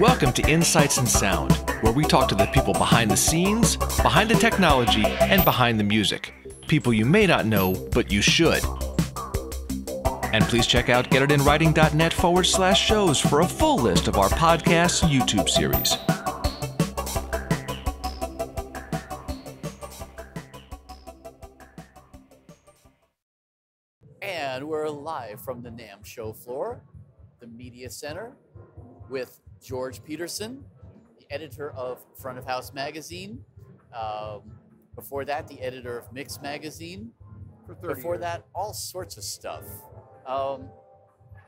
Welcome to Insights in Sound, where we talk to the people behind the scenes, behind the technology, and behind the music. People you may not know, but you should. And please check out getitinwriting.net/shows for a full list of our podcasts and YouTube series. And we're live from the NAMM show floor, the Media Center, with George Petersen, the editor of Front of House magazine. Before that, the editor of Mix magazine. For 30 Before years. that, all sorts of stuff.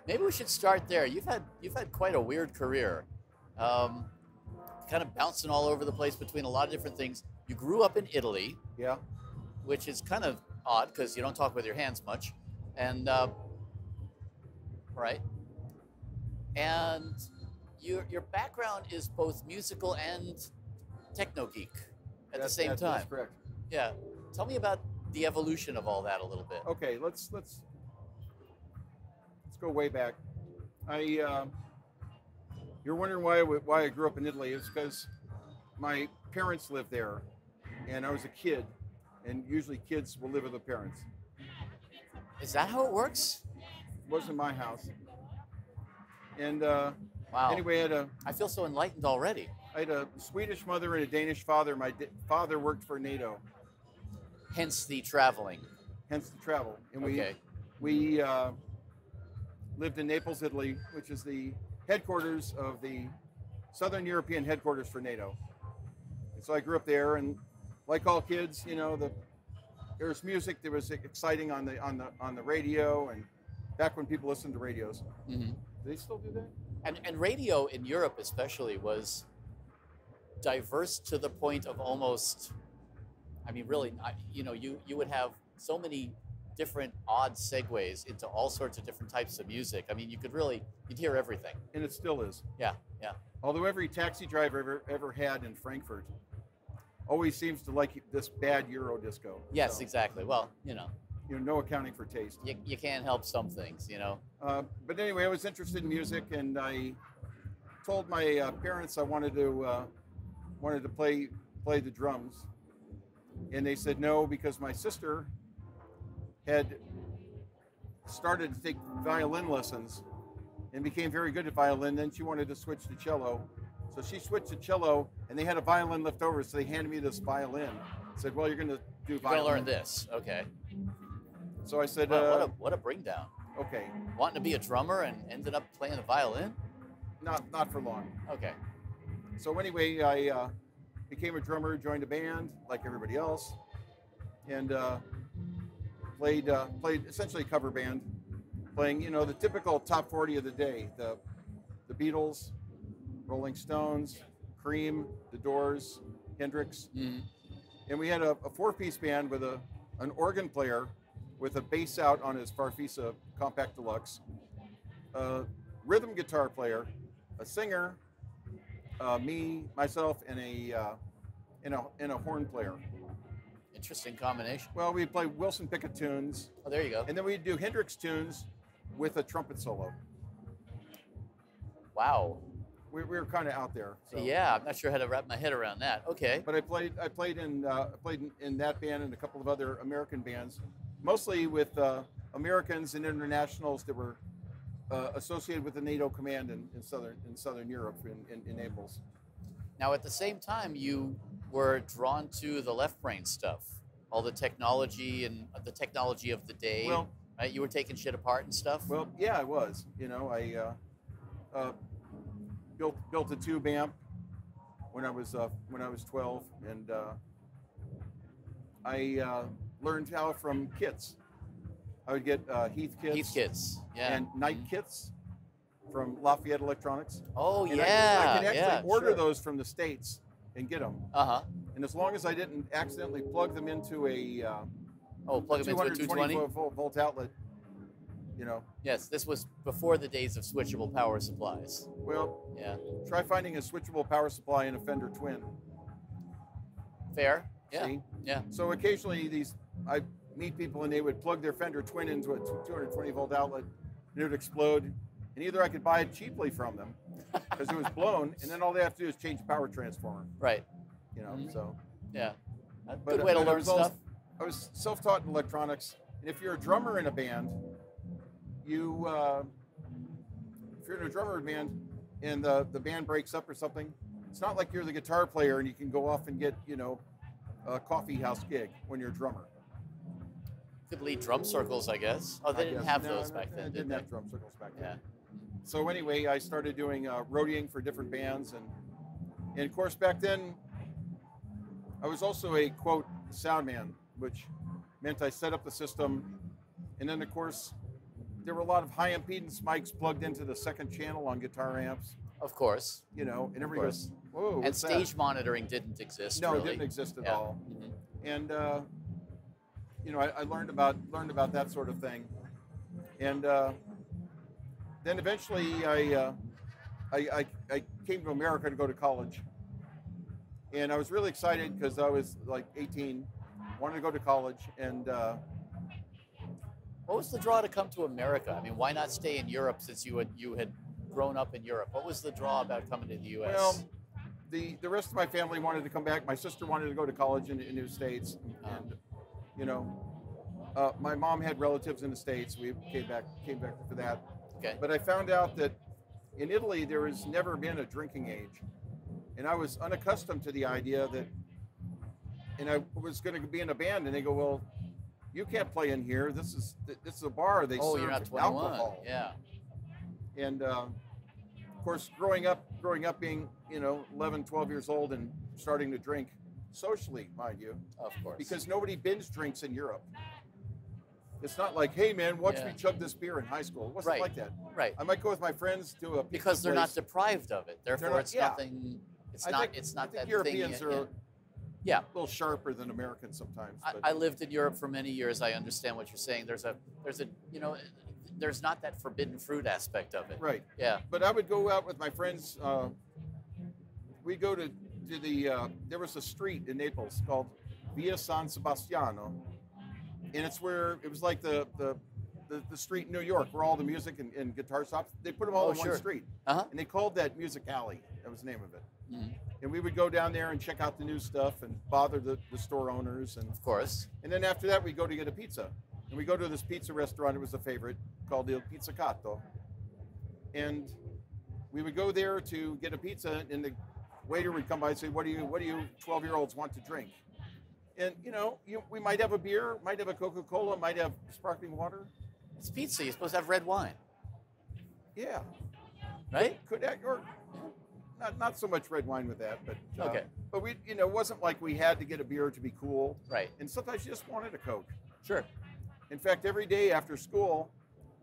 Maybe we should start there. You've had quite a weird career, kind of bouncing all over the place between a lot of different things. You grew up in Italy, Yeah. which is kind of odd because you don't talk with your hands much, and right. And your background is both musical and techno geek at the same time. That's correct. Yeah. Tell me about the evolution of all that a little bit. Okay, let's go way back. You're wondering why I grew up in Italy. It's because my parents lived there, and I was a kid, and usually kids will live with their parents. Is that how it works? It wasn't my house. And Wow. anyway, I feel so enlightened already. I had a Swedish mother and a Danish father. My father worked for NATO, Hence the traveling. hence the travel. And Okay. we lived in Naples, Italy, which is the headquarters of the Southern European headquarters for NATO. And so I grew up there, and like all kids, there was music that was exciting on the radio, and back when people listened to radios. Mm-hmm. Do they still do that? And radio in Europe especially was diverse to the point of almost, I mean, really, you would have so many different odd segues into all sorts of different types of music. I mean, you'd hear everything. And it still is. Yeah, yeah. Although every taxi driver ever had in Frankfurt always seems to like this bad Euro disco. Yes, So, exactly. Well, no accounting for taste. you can't help some things, But anyway, I was interested in music, and I told my parents I wanted to play the drums, and they said no because my sister had started to take violin lessons and became very good at violin. Then she wanted to switch to cello, so she switched to cello, and they had a violin left over, so they handed me this violin. Said, "Well, you're going to do You're violin." gonna learn this, okay? So I said, Wow, what a bring down. "Okay, Wanting to be a drummer and ended up playing the violin. not for long." Okay. So anyway, I became a drummer, joined a band like everybody else, and played essentially a cover band, playing the typical top 40 of the day: the Beatles, Rolling Stones, Cream, The Doors, Hendrix, Mm-hmm. and we had a four-piece band with an organ player with a bass out on his Farfisa Compact Deluxe, a rhythm guitar player, a singer, myself, and a horn player. Interesting combination. Well, we'd play Wilson Pickett tunes, Oh, there you go. and then we'd do Hendrix tunes with a trumpet solo. Wow. We were kind of out there. So. Yeah, I'm not sure how to wrap my head around that. Okay. But I played in that band and a couple of other American bands, mostly with Americans and internationals that were associated with the NATO command in Southern Europe, in Naples. Now, at the same time, you were drawn to the left brain stuff, all the technology and the technology of the day. Well, right? You were taking shit apart and stuff. Well, yeah, I was. I built a tube amp when I was 12, and I learned how from kits. I would get Heath kits. Heath kits. Yeah. And Night kits from Lafayette Electronics. Oh, And yeah. I could actually order sure. those from the States and get them. Uh-huh. And as long as I didn't accidentally plug them into a Plug them into a 220? volt outlet, Yes, this was before the days of switchable power supplies. well, Yeah. try finding a switchable power supply in a Fender Twin. Fair? Yeah. See? Yeah. So occasionally I meet people and they would plug their Fender Twin into a 220 volt outlet and it would explode. And either I could buy it cheaply from them because it was blown, and then all they have to do is change the power transformer. Right. You know, so. Yeah. A But, good way to but I learn was stuff. I was self-taught in electronics, and if you're a drummer in a band, if you're in a drummer band and the band breaks up or something, it's not like you're the guitar player and you can go off and get, you know, a coffee house gig when you're a drummer. Could lead drum circles, I guess. Oh, they didn't have those back then, They did didn't they? have drum circles back then. Yeah. So anyway, I started doing roadieing for different bands, and of course back then, I was also a quote sound man, which meant I set up the system, and then of course, there were a lot of high impedance mics plugged into the second channel on guitar amps, Of course. you know, and everybody goes, "Whoa, And what's stage that?" monitoring didn't exist. No, really. it didn't exist at Yeah. all. Mhm. And you know, I learned about that sort of thing, and then eventually I came to America to go to college, and I was really excited because I was like 18, wanted to go to college, and What was the draw to come to America? I mean, why not stay in Europe since you had grown up in Europe? What was the draw about coming to the U.S.? well, the rest of my family wanted to come back. My sister wanted to go to college in the States, and you know, my mom had relatives in the States. We came back for that. Okay. But I found out that in Italy there has never been a drinking age, and I was unaccustomed to the idea that. And I was going to be in a band, and they go, "Well, you can't play in here. This is a bar. They serve you're not 21. alcohol." Yeah. And of course, growing up being, you know, 11, 12 years old and starting to drink socially, mind you, Of course. because nobody binge drinks in Europe. It's not like, "Hey man, watch me chug this beer in high school." It wasn't Right. like that. Right. I might go with my friends to a pizza Because they're not place. deprived of it. Therefore, not- it's yeah. nothing. It's I not. think- It's I not think that Europeans thing. are a Yeah. little sharper than Americans sometimes. But I lived in Europe for many years. I understand what you're saying. There's a you know, there's not that forbidden fruit aspect of it. right. Yeah. But I would go out with my friends. We'd go to the, there was a street in Naples called Via San Sebastiano. And it's where, it was like the street in New York where all the music and guitar shops, they put them all in sure. one street. Uh-huh. And they called that Music Alley. That was the name of it. Mhm. And we would go down there and check out the new stuff and bother the store owners. Of course. And then after that, we'd go to get a pizza. And we go to this pizza restaurant, it was a favorite, called Il Pizzicato. And we would go there to get a pizza, and the waiter would come by and say, what do you 12-year-olds want to drink? And, you know, we might have a beer, might have a Coca-Cola, might have sparkling water. It's pizza. You're supposed to have red wine, Yeah. right? Could that, or not so much red wine with that, but Okay. But we, you know, it wasn't like we had to get a beer to be cool. Right. And sometimes you just wanted a Coke. Sure. In fact, every day after school,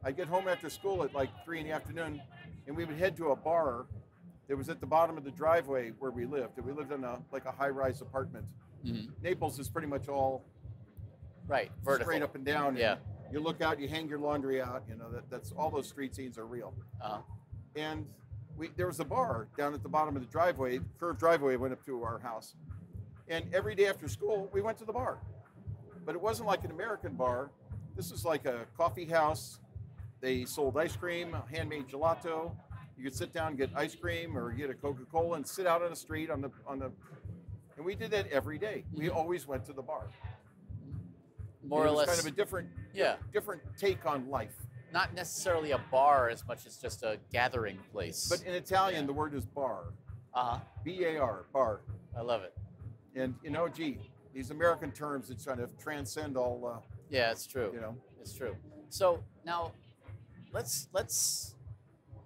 I'd get home after school at like 3 in the afternoon, and we would head to a bar that was at the bottom of the driveway where we lived. And we lived in a high-rise apartment. Mm-hmm. Naples is pretty much all Right. Vertical. straight up and down. Yeah. And you look out, you hang your laundry out. You know, that's all those street scenes are real. Uh-huh. And there was a bar down at the bottom of the driveway, curved driveway went up to our house. And every day after school, we went to the bar. But it wasn't like an American bar. This was like a coffee house. They sold ice cream, handmade gelato. You could sit down and get ice cream or get a Coca-Cola and sit out on the street and we did that every day. We always went to the bar. More it or was less. kind of a different take on life. Not necessarily a bar as much as just a gathering place. But in Italian, the word is bar. Uh-huh. B-A-R, bar. I love it. And, you know, these American terms that kind of transcend all, Yeah, it's true. you know. It's true. So now let's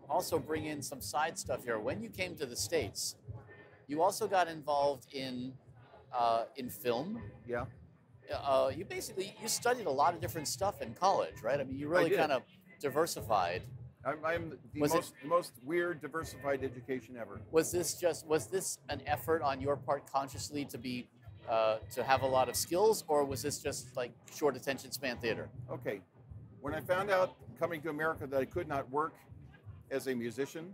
also bring in some side stuff here. When you came to the States, you also got involved in film. Yeah. You studied a lot of different stuff in college, right? I mean, you really did. kind of diversified. I'm the Was it- most weird diversified education ever. Was this an effort on your part consciously to have a lot of skills, or was this just like short attention span theater? Okay. When I found out coming to America that I could not work as a musician,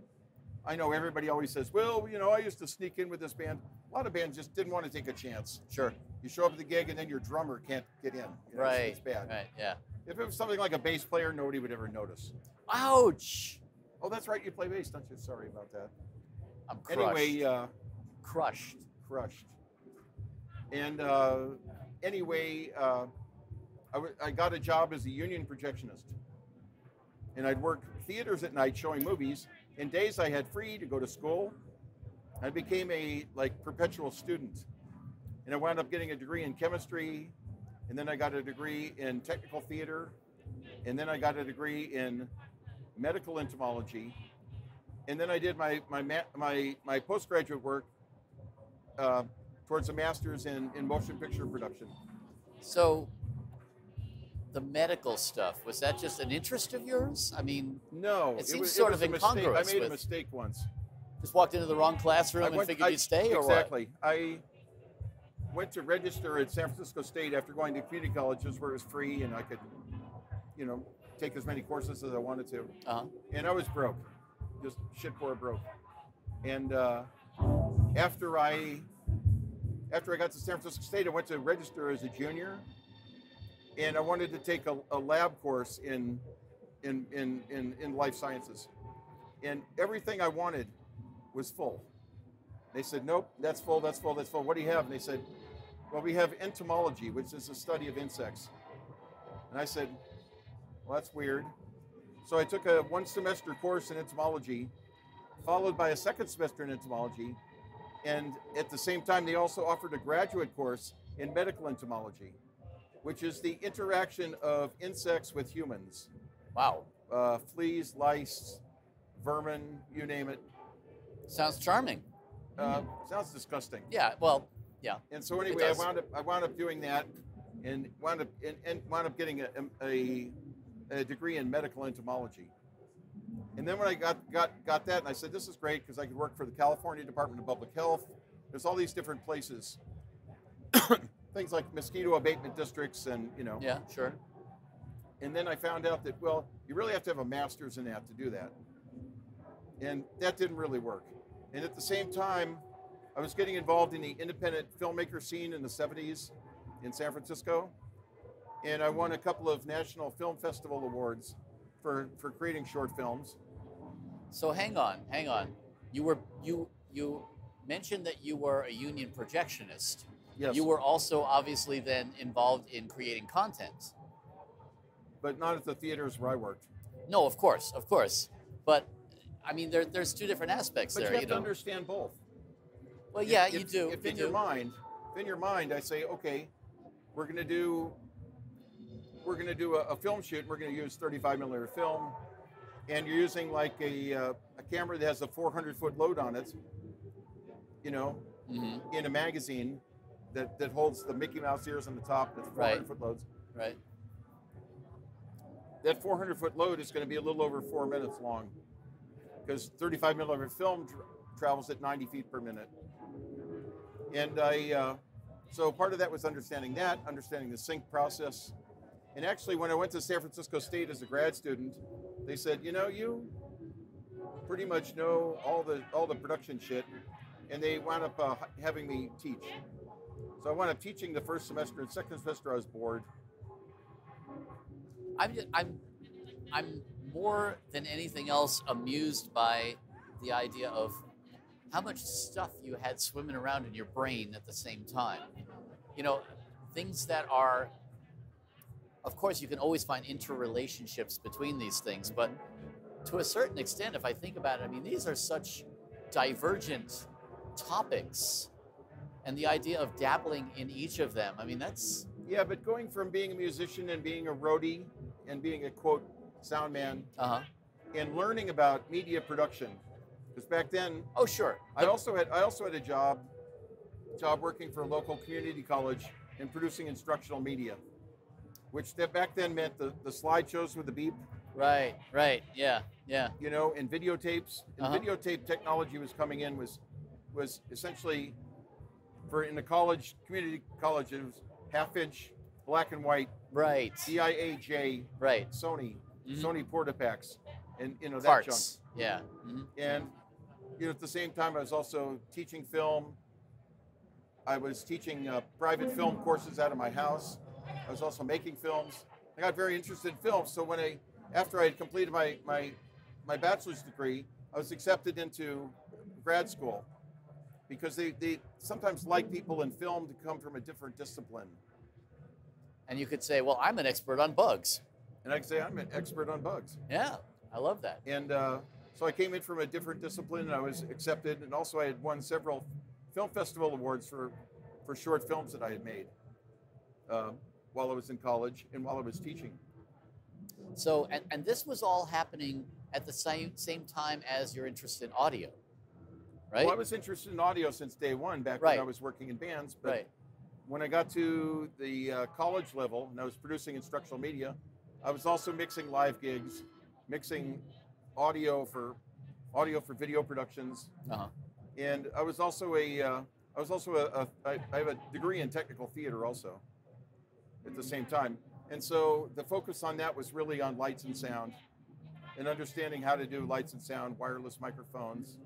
I know everybody always says, well, you know, I used to sneak in with this band. A lot of bands just didn't want to take a chance. Sure. You show up at the gig and then your drummer can't get in. You know, Right. It's bad. Right. Yeah. If it was something like a bass player, nobody would ever notice. Ouch. Oh, that's right. You play bass, don't you? Sorry about that. I'm crushed. Anyway, crushed. And anyway, I got a job as a union projectionist, and I'd work theaters at night showing movies. In days I had free to go to school. I became a perpetual student, and I wound up getting a degree in chemistry, and then I got a degree in technical theater, and then I got a degree in medical entomology, and then I did my postgraduate work towards a master's in motion picture production. So, the medical stuff, was that just an interest of yours? I mean, no, it seems sort of incongruous. I made a mistake once. Just walked into the wrong classroom and figured you'd stay, or exactly. what? I went to register at San Francisco State after going to community colleges where it was free and I could, take as many courses as I wanted to. Uh-huh. And I was broke, just shit poor broke. And after I got to San Francisco State, I went to register as a junior, and I wanted to take a lab course in life sciences, and everything I wanted was full. They said, nope, that's full, that's full, that's full. What do you have? And they said, well, we have entomology, which is the study of insects. And I said, well, that's weird. So I took a 1 semester course in entomology, followed by a 2nd semester in entomology. And at the same time, they also offered a graduate course in medical entomology, which is the interaction of insects with humans. Wow. Fleas, lice, vermin, you name it. Sounds charming. Sounds disgusting. Yeah, well, yeah. And so anyway, I wound up doing that, and wound up getting a degree in medical entomology. And then when I got that, and I said, this is great because I could work for the California Department of Public Health. There's all these different places, things like mosquito abatement districts, and Yeah, sure. And then I found out that, well, you really have to have a master's in that to do that. And that didn't really work. And at the same time, I was getting involved in the independent filmmaker scene in the 70s in San Francisco. And I won a couple of National Film Festival awards for creating short films. So hang on. You mentioned that you were a union projectionist. Yes. You were also obviously then involved in creating content. But not at the theaters where I worked. No, of course. But I mean, there's two different aspects but there. You have to understand both. Well, yeah, you do. If in your mind, I say, okay, we're going to do a film shoot. We're going to use 35mm film, and you're using like a camera that has a 400-foot load on it. In a magazine that holds the Mickey Mouse ears on the top. That's 400-foot loads. Right. That 400-foot load is going to be a little over 4 minutes long, because 35mm film travels at 90 feet per minute. And so part of that was understanding the sync process. And actually, when I went to San Francisco State as a grad student, they said, you pretty much know all the production shit. And they wound up having me teach. So I wound up teaching the first semester, and second semester I was bored. I'm more than anything else amused by the idea of how much stuff you had swimming around in your brain at the same time. Things that are, of course, you can always find interrelationships between these things, but to a certain extent, if I think about it, I mean, these are such divergent topics, and the idea of dabbling in each of them, I mean, that's... Yeah, but going from being a musician and being a roadie and being a, quote, sound man, and learning about media production, because back then... Oh, sure. I also had a job working for a local community college and producing instructional media, which back then meant the slideshows with the beep. Right, yeah. And videotapes. And videotape technology was coming in, was essentially, in the community college, it was half-inch, black and white. Right. DIAJ. Right. Sony. Sony Portapacks. And, that Parts. junk. Yeah. And, at the same time, I was also teaching film. I was teaching private film courses out of my house. I was also making films. I got very interested in film. So after I had completed my my bachelor's degree, I was accepted into grad school because they sometimes like people in film to come from a different discipline. And you could say, well, I'm an expert on bugs. And I could say, I'm an expert on bugs. Yeah, I love that. And so I came in from a different discipline, and I was accepted. And also I had won several film festival awards for short films that I had made while I was in college and while I was teaching. So, and this was all happening at the same time as your interest in audio, right? Well, I was interested in audio since day one, back Right. when I was working in bands. But Right. when I got to the college level and I was producing instructional media, I was also mixing live gigs, mixing audio for video productions, and I was also I have a degree in technical theater also at the same time. And so the focus on that was really on lights and sound and understanding how to do lights and sound, wireless microphones.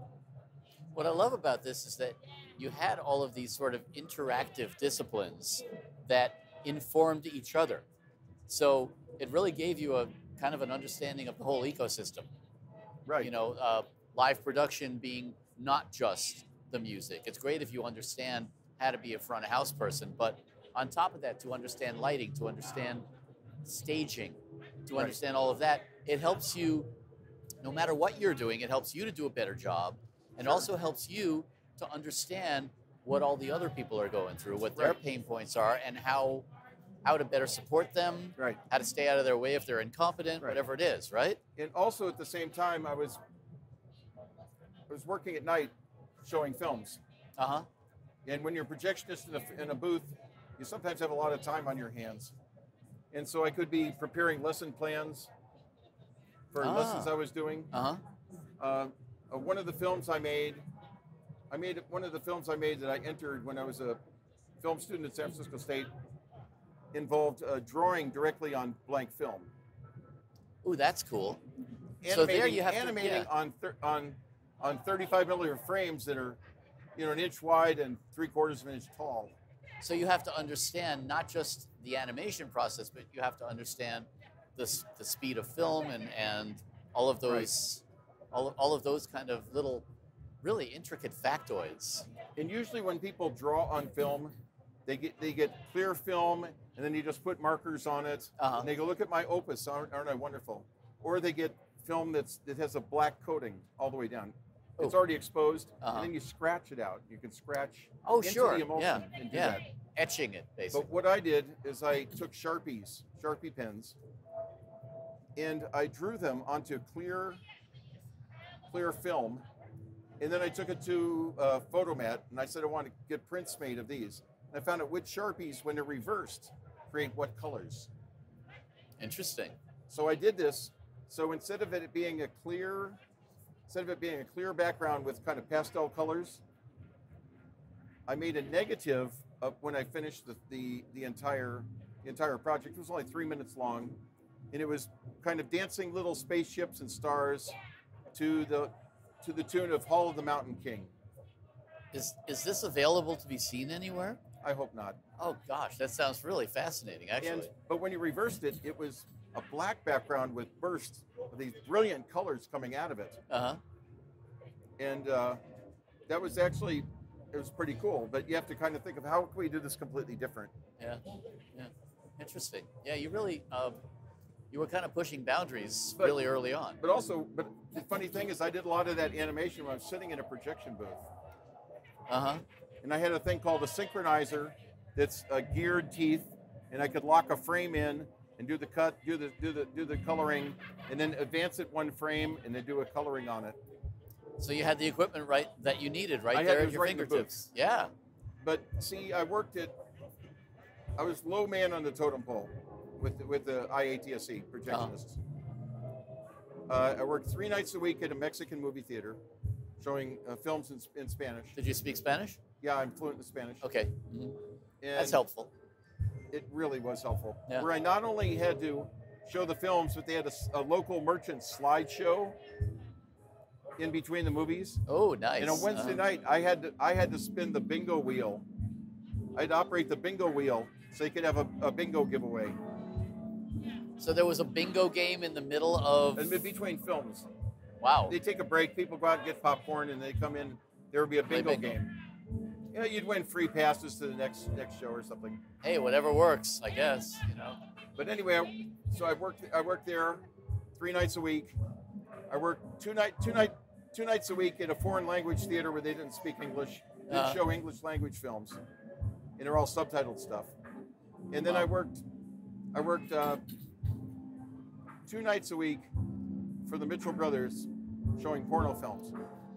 What I love about this is that you had all of these sort of interactive disciplines that informed each other. So it really gave you a kind of an understanding of the whole ecosystem. Right. You know, live production being not just the music. It's great if you understand how to be a front of house person, but on top of that, to understand lighting, to understand staging, to Right. understand all of that, it helps you, no matter what you're doing, it helps you to do a better job, and Sure. also helps you to understand what all the other people are going through, what their Right. pain points are, and how to better support them, Right. how to stay out of their way if they're incompetent, Right. whatever it is, right? And also at the same time, I was working at night showing films. Uh-huh. And when you're a projectionist in a booth, you sometimes have a lot of time on your hands. And so I could be preparing lesson plans for lessons I was doing. Uh-huh. One of the films I made that I entered when I was a film student at San Francisco State involved drawing directly on blank film. Ooh, that's cool. Animating, So there you have animating to, on 35 millimeter frames that are, an inch wide and 3/4 of an inch tall. So you have to understand not just the animation process, but you have to understand the speed of film and all of those all of those kind of little, really intricate factoids. And usually when people draw on film, they get clear film, and then you just put markers on it, and they go, look at my opus, aren't I wonderful? Or they get film that has a black coating all the way down. It's already exposed, and then you scratch it out. You can scratch into the emulsion and do that. Etching it, basically. But what I did is I took Sharpie pens, and I drew them onto clear film, and then I took it to Photomat, and I said I want to get prints made of these. And I found out which Sharpies, when they're reversed, create what colors. Interesting. So I did this. So instead of it being a clear background with kind of pastel colors, I made a negative of when I finished the entire project. It was only 3 minutes long, and it was kind of dancing little spaceships and stars to the tune of Hall of the Mountain King. Is this available to be seen anywhere? I hope not. Oh gosh, that sounds really fascinating, actually. But when you reversed it, it was a black background with bursts of these brilliant colors coming out of it. And that was actually, it was pretty cool. But you have to kind of think of how can we do this completely different? Yeah. Interesting. Yeah, you really, you were kind of pushing boundaries really early on. But the funny thing is I did a lot of that animation when I was sitting in a projection booth. And I had a thing called a synchronizer that's geared teeth, and I could lock a frame in and do the cut, do the coloring, and then advance it one frame and then do a coloring on it. So you had the equipment that you needed I had there it at your right in the fingertips. Yeah. But see, I was low man on the totem pole with the IATSE projectionists. I worked 3 nights a week at a Mexican movie theater, showing films in Spanish. Did you speak Spanish? Yeah, I'm fluent in Spanish. Okay. And That's helpful. It really was helpful. Yeah. Where I not only had to show the films, but they had a local merchant slideshow in between the movies. Oh, nice. And on Wednesday night, I had to spin the bingo wheel. I'd operate the bingo wheel so you could have a bingo giveaway. So there was a bingo game in the middle of... And between films. Wow. They take a break. People go out and get popcorn, and they come in. There would be a Play bingo bingo. game. Yeah, you'd win free passes to the next show or something. Hey, whatever works, I guess. You know. But anyway, so I worked there 3 nights a week. I worked two nights a week at a foreign language theater where they didn't speak English. Didn't show English language films, and they're all subtitled stuff. And then I worked 2 nights a week for the Mitchell Brothers, showing porno films.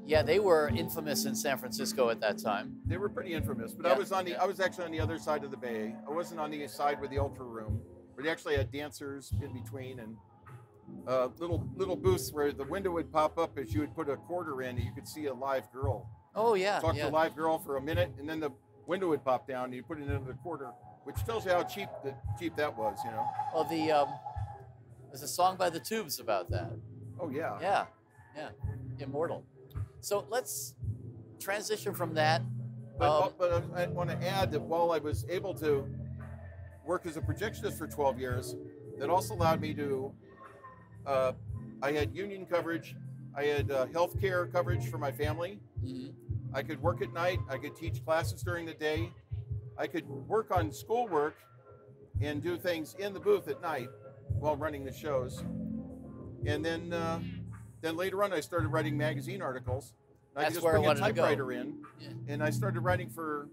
Yeah, they were infamous in San Francisco at that time. They were pretty infamous, but Yeah, I was actually on the other side of the bay. I wasn't on the side with the Ultra Room, where they actually had dancers in between and little booths where the window would pop up as you would put a quarter in and you could see a live girl. Oh yeah. Talk to a live girl for a minute, and then the window would pop down and you put it into the quarter, which tells you how cheap that was, you know. Well, there's a song by the Tubes about that. Oh yeah. Yeah. Immortal. So let's transition from that. But I want to add that while I was able to work as a projectionist for 12 years, that also allowed me to, I had union coverage, I had healthcare coverage for my family. Mm-hmm. I could work at night, I could teach classes during the day, I could work on schoolwork and do things in the booth at night while running the shows. And then later on, I started writing magazine articles. I could just bring a typewriter in, and I started writing for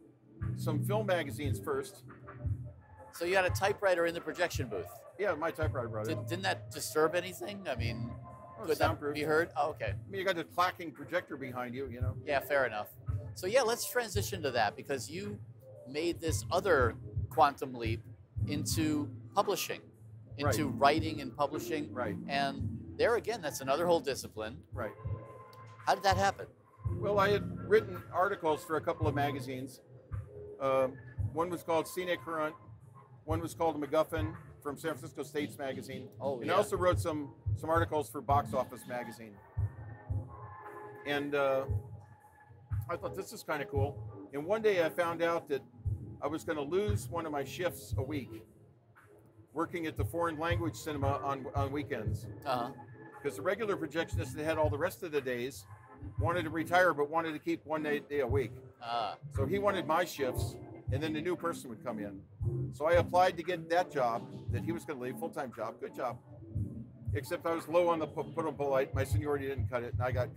some film magazines first. So you had a typewriter in the projection booth. Yeah, my typewriter brought it. Didn't that disturb anything? I mean, could that soundproof. be heard? Oh, okay. I mean, you got a clacking projector behind you, you know. Yeah, fair enough. So yeah, let's transition to that because you made this other quantum leap into publishing, into writing and publishing. Right. And there again, that's another whole discipline. Right. How did that happen? Well, I had written articles for a couple of magazines. One was called Scenic Current. One was called MacGuffin from San Francisco State's magazine. Oh, and I also wrote some articles for Box Office magazine. And I thought this is kind of cool. And one day I found out that I was going to lose one of my shifts a week working at the foreign language cinema on weekends. Uh-huh. Because the regular projectionist that had all the rest of the days wanted to retire but wanted to keep one day a week. So he wanted my shifts, and then the new person would come in. So I applied to get that job that he was going to leave, full-time job, good job. Except I was low on the put on polite. My seniority didn't cut it, and I got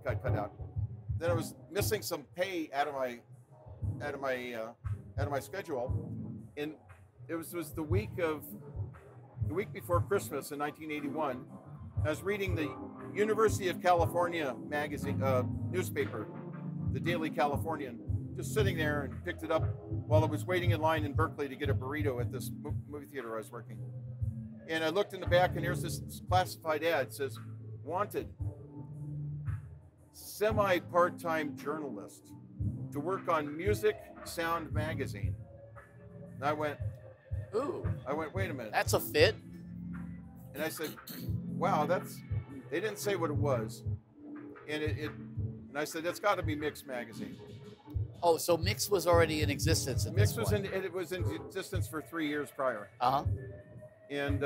cut out. Then I was missing some pay out of my schedule, and it was the week before Christmas in 1981. I was reading the University of California magazine newspaper, the Daily Californian, just sitting there, and picked it up while I was waiting in line in Berkeley to get a burrito at this movie theater I was working. And I looked in the back, and here's this classified ad. It says, "Wanted, semi-part-time journalist to work on Music Sound magazine." And I went, wait a minute. That's a fit. And I said, wow, they didn't say what it was. And and I said, that's got to be Mix magazine. Oh, so Mix was already in existence at Mix this point. it was in existence for 3 years prior. Uh-huh. And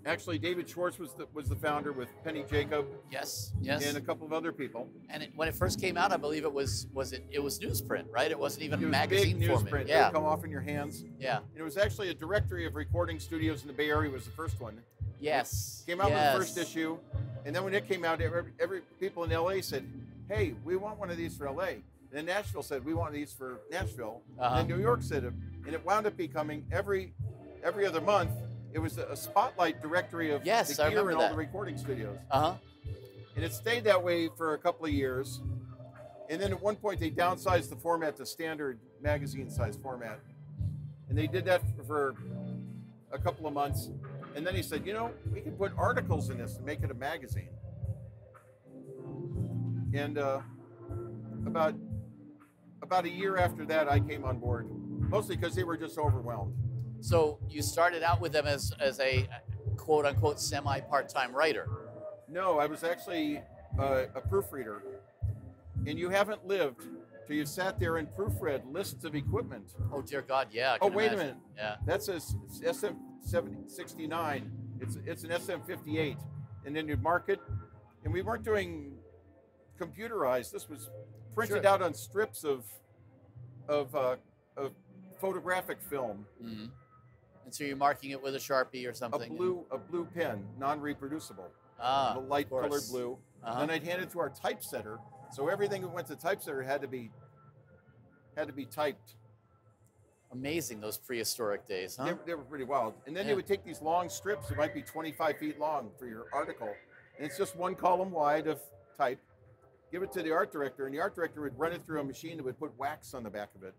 actually, David Schwartz was the founder with Penny Jacob. Yes. And a couple of other people. And when it first came out, I believe it was newsprint, right? It wasn't even It was magazine big format. newsprint. Yeah. It would come off in your hands. Yeah. And it was actually a directory of recording studios in the Bay Area. Was the first one. Yes. Came out with the first issue, and then when it came out, every people in LA said, "Hey, we want one of these for LA." And then Nashville said, "We want these for Nashville." Uh-huh. And then New York said it, and it wound up becoming every other month. It was a spotlight directory of the gear in all the recording studios. Uh-huh. And it stayed that way for a couple of years, and then at one point they downsized the format to standard magazine size format, and they did that for a couple of months. And then he said, we can put articles in this and make it a magazine. And about a year after that, I came on board, mostly because they were just overwhelmed. So you started out with them as a quote unquote semi part-time writer. No, I was actually a proofreader. And you haven't lived till you've sat there and proofread lists of equipment. Oh dear God, yeah. Oh, wait a minute. Yeah. That says SM69. It's an SM58. And then you mark it, And we weren't doing computerized. This was printed Sure. out on strips of photographic film. Mm-hmm. And so you're marking it with a Sharpie or A something. blue pen, non-reproducible. Ah, The light of course. colored blue. Uh-huh. Then I'd hand it to our typesetter. So everything that went to typesetter had to be typed. Amazing, those prehistoric days, huh? They were pretty wild. And then Yeah. they would take these long strips that might be 25 feet long for your article. And it's just one column wide of type. Give it to the art director, and the art director would run it through a machine that would put wax on the back of it.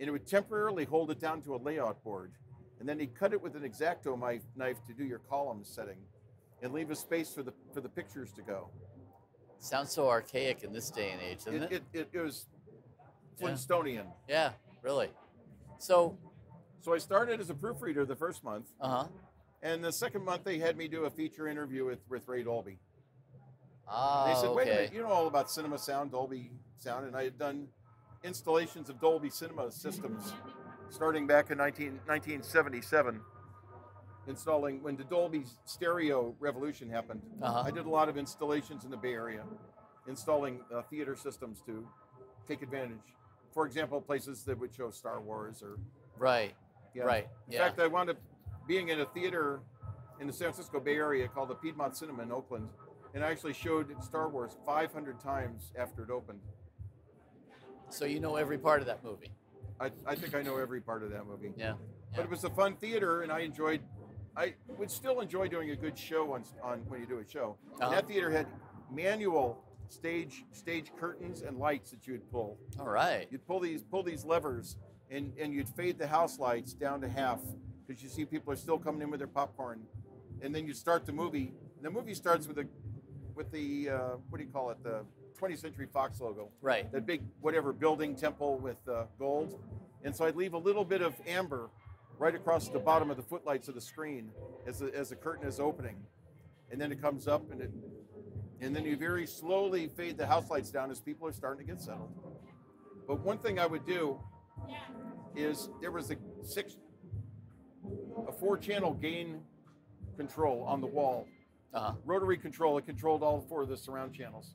And it would temporarily hold it down to a layout board. And then he'd cut it with an X-Acto knife to do your column setting and leave a space for the pictures to go. Sounds so archaic in this day and age, doesn't it? It was Flintstonian. Yeah, really. So, So I started as a proofreader the first month, uh-huh. and the second month they had me do a feature interview with Ray Dolby. Ah, They said, wait a okay. minute, you know all about cinema sound, Dolby sound, and I had done installations of Dolby cinema systems starting back in 1977, installing when the Dolby stereo revolution happened. Uh-huh. I did a lot of installations in the Bay Area, installing theater systems to take advantage. For example, places that would show Star Wars or Right, yeah. right, In yeah. fact, I wound up being in a theater in the San Francisco Bay Area called the Piedmont Cinema in Oakland, and I actually showed Star Wars 500 times after it opened. So you know every part of that movie. I think I know every part of that movie. Yeah. But it was a fun theater, and I would still enjoy doing a good show on when you do a show. Uh-huh. And that theater had manual stage curtains and lights that you would pull. All right. You'd pull these levers, and you'd fade the house lights down to half because you see people are still coming in with their popcorn, and then you start the movie. And the movie starts with the what do you call it, the 20th Century Fox logo. Right. That big whatever building temple with gold. And so I'd leave a little bit of amber right across the bottom of the footlights of the screen as the curtain is opening, and then it comes up and then you very slowly fade the house lights down as people are starting to get settled. But one thing I would do is there was a 4-channel gain control on the wall, Uh-huh. rotary control. It controlled all 4 of the surround channels,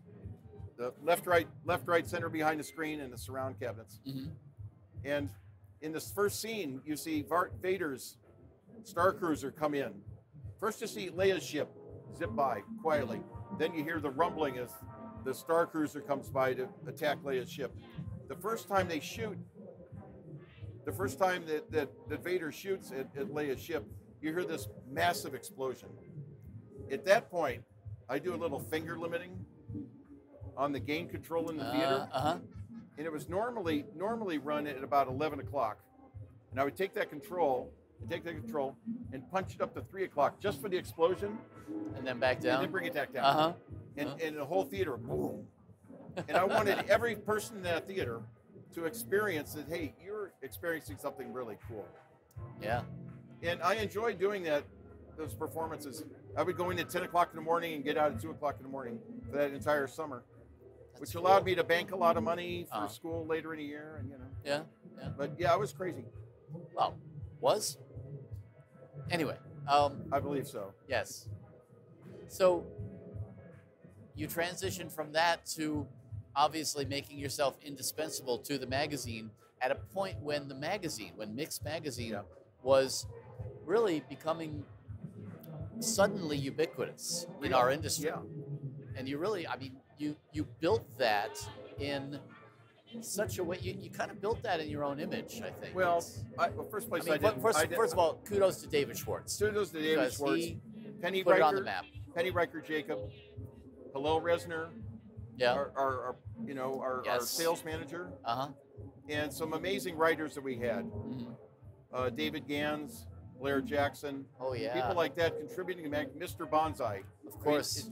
the left, right, center behind the screen, and the surround cabinets. Mm-hmm. And in this first scene, you see Vader's Star Cruiser come in. First, you see Leia's ship zip by quietly. Then you hear the rumbling as the Star Cruiser comes by to attack Leia's ship. The first time they shoot, the first time that Vader shoots at Leia's ship, you hear this massive explosion. At that point, I do a little finger limiting on the gain control in the theater. Uh-huh. And it was normally run at about 11 o'clock. And I would take that control and punch it up to 3 o'clock just for the explosion, And then back and down. then bring it back down. Uh-huh. And the whole theater, boom. And I wanted every person in that theater to experience that, hey, you're experiencing something really cool. Yeah. And I enjoyed doing those performances. I would go in at 10 o'clock in the morning and get out at 2 o'clock in the morning for that entire summer, which allowed me to bank a lot of money for school later in the year, and Yeah. Yeah. But yeah, I was crazy. Well, was? Anyway. I believe so. Yes. So you transitioned from that to obviously making yourself indispensable to the magazine at a point when Mix Magazine was really becoming suddenly ubiquitous in our industry. Yeah. And you really, you built that in such a way, you kind of built that in your own image, I think. Well, first place I did. First of all, kudos to David Schwartz. Kudos to David because Schwartz. he Penny put it on Riker, the map. Penny Riker Jacob, Hillel Resner, Yeah. our Yes. sales manager, Uh-huh. and some amazing writers that we had. Mm-hmm. David Gans, Blair Jackson, Oh, yeah. people like that contributing to Mr. Bonsai. Of course.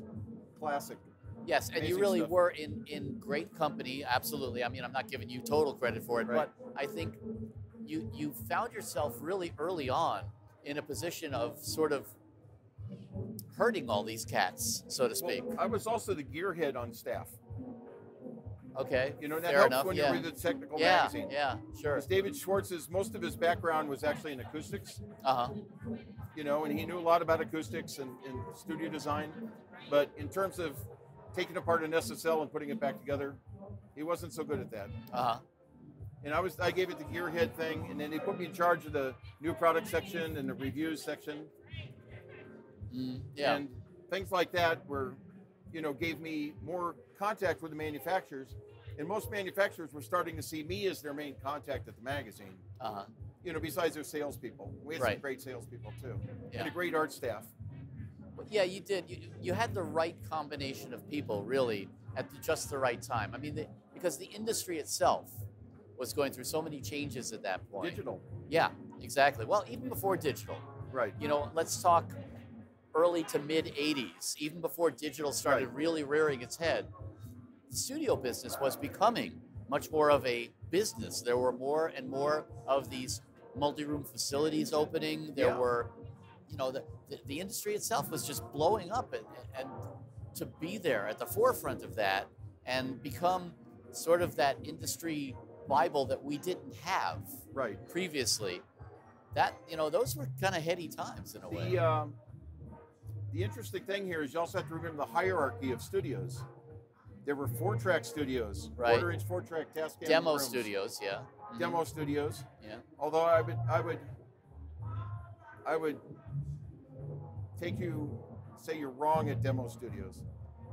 Classic. Yes, and you Amazing really stuff. were in great company, absolutely. I mean, I'm not giving you total credit for it, Right. but I think you found yourself really early on in a position of sort of herding all these cats, so to speak. Well, I was also the gearhead on staff. Okay, You know, that fair helps enough, when yeah. you read the technical Yeah, magazine. yeah, sure. Because David Schwartz's, most of his background was actually in acoustics, Uh-huh. and he knew a lot about acoustics and studio design. But in terms of taking apart an SSL and putting it back together. He wasn't so good at that. Uh-huh. And I gave it the gearhead thing, and then they put me in charge of the new product section and the reviews section. Yeah. And things like that were, gave me more contact with the manufacturers. And most manufacturers were starting to see me as their main contact at the magazine. Uh-huh. Besides their salespeople. We had some great salespeople too. Yeah. And a great art staff. Yeah, you did. You had the right combination of people, really, at just the right time. I mean, because the industry itself was going through so many changes at that point. Digital. Yeah, exactly. Well, even before digital. Right. Let's talk early to mid 80s, even before digital started really rearing its head. The studio business was becoming much more of a business. There were more and more of these multi-room facilities opening. There were, the industry itself was just blowing up, and to be there at the forefront of that and become sort of that industry Bible that we didn't have previously. That, those were kind of heady times in a way. The interesting thing here is you also have to remember the hierarchy of studios. There were 4-track studios, quarter-inch 4-track Tascam demo rooms. studios, yeah. Demo studios. Yeah. Although I would say you're wrong at demo studios.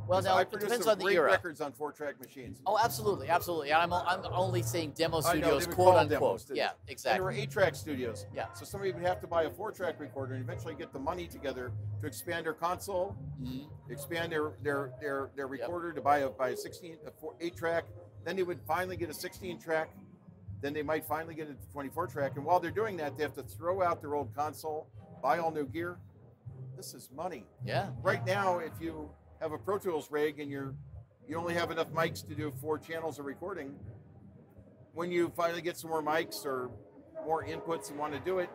Well, now it depends on the era. Records on 4-track machines. Oh, absolutely, absolutely. I'm only saying demo I know, studios, they would quote call them demo unquote. studios. Yeah, And exactly. there were 8-track studios. Yeah. So somebody would have to buy a 4-track recorder and eventually get the money together to expand their console, expand their recorder to buy a 8-track. Then they would finally get a 16-track. Then they might finally get a 24-track. And while they're doing that, they have to throw out their old console, buy all new gear. This is money. Yeah. Right now, if you have a Pro Tools rig and you only have enough mics to do 4 channels of recording, when you finally get some more mics or more inputs and want to do it,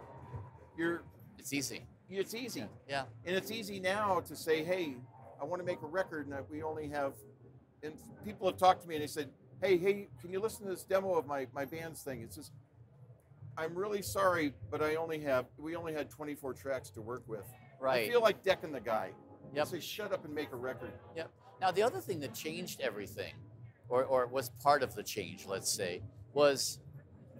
it's easy. It's easy. Yeah. And it's easy now to say, hey, I want to make a record and we only have, and people have talked to me and they said, hey, can you listen to this demo of my band's thing? It's just, I'm really sorry, but we only had 24 tracks to work with. Right. I feel like decking the guy. Yep. Say, shut up and make a record. Yep. Now, the other thing that changed everything, or was part of the change, let's say, was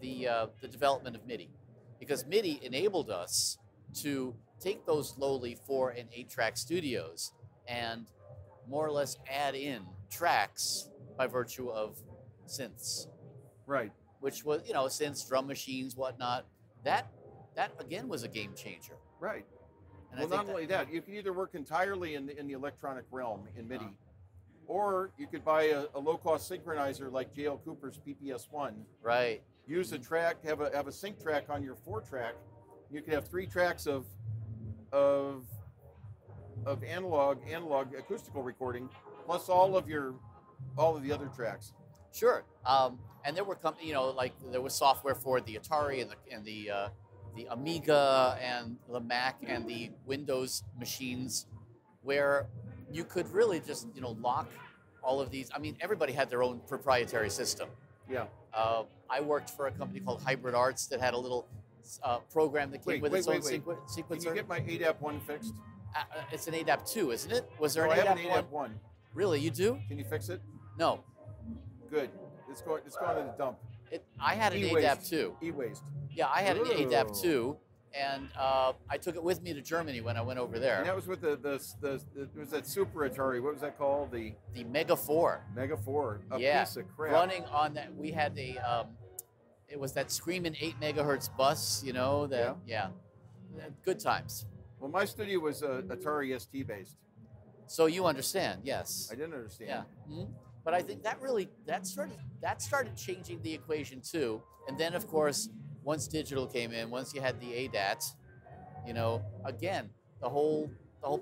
the development of MIDI. Because MIDI enabled us to take those lowly 4- and 8-track studios and more or less add in tracks by virtue of synths. Right. Which was, synths, drum machines, whatnot. That again was a game changer. Right. And well, not only that, you can either work entirely in the electronic realm in MIDI, or you could buy a low-cost synchronizer like J.L. Cooper's PPS-1. Right. Use a track, have a sync track on your 4-track. You could have 3 tracks of analog acoustical recording, plus all of the other tracks. Sure. And there were like there was software for the Atari and the Amiga and the Mac and the Windows machines, where you could really just lock all of these. I mean, everybody had their own proprietary system. Yeah. I worked for a company called Hybrid Arts that had a little program that came with its own sequencer. Can you get my ADAP1 fixed? It's an ADAP2, isn't it? Was there No, an I have ADAP1? an ADAP1. Really, you do? Can you fix it? No. Good. It's going to the dump. I had an E-waste. ADAP2. E-waste. Yeah, I had an ADAP2, and I took it with me to Germany when I went over there. And that was with it was that Super Atari. What was that called? The Mega 4. Mega 4. A Yeah, piece of crap. running on that. We had it was that screaming 8 megahertz bus, good times. Well, my studio was Atari ST based. So you understand, yes. I didn't understand. Yeah. Mm-hmm. But I think that started changing the equation too. And then, of course, once digital came in, once you had the ADAT, again, the whole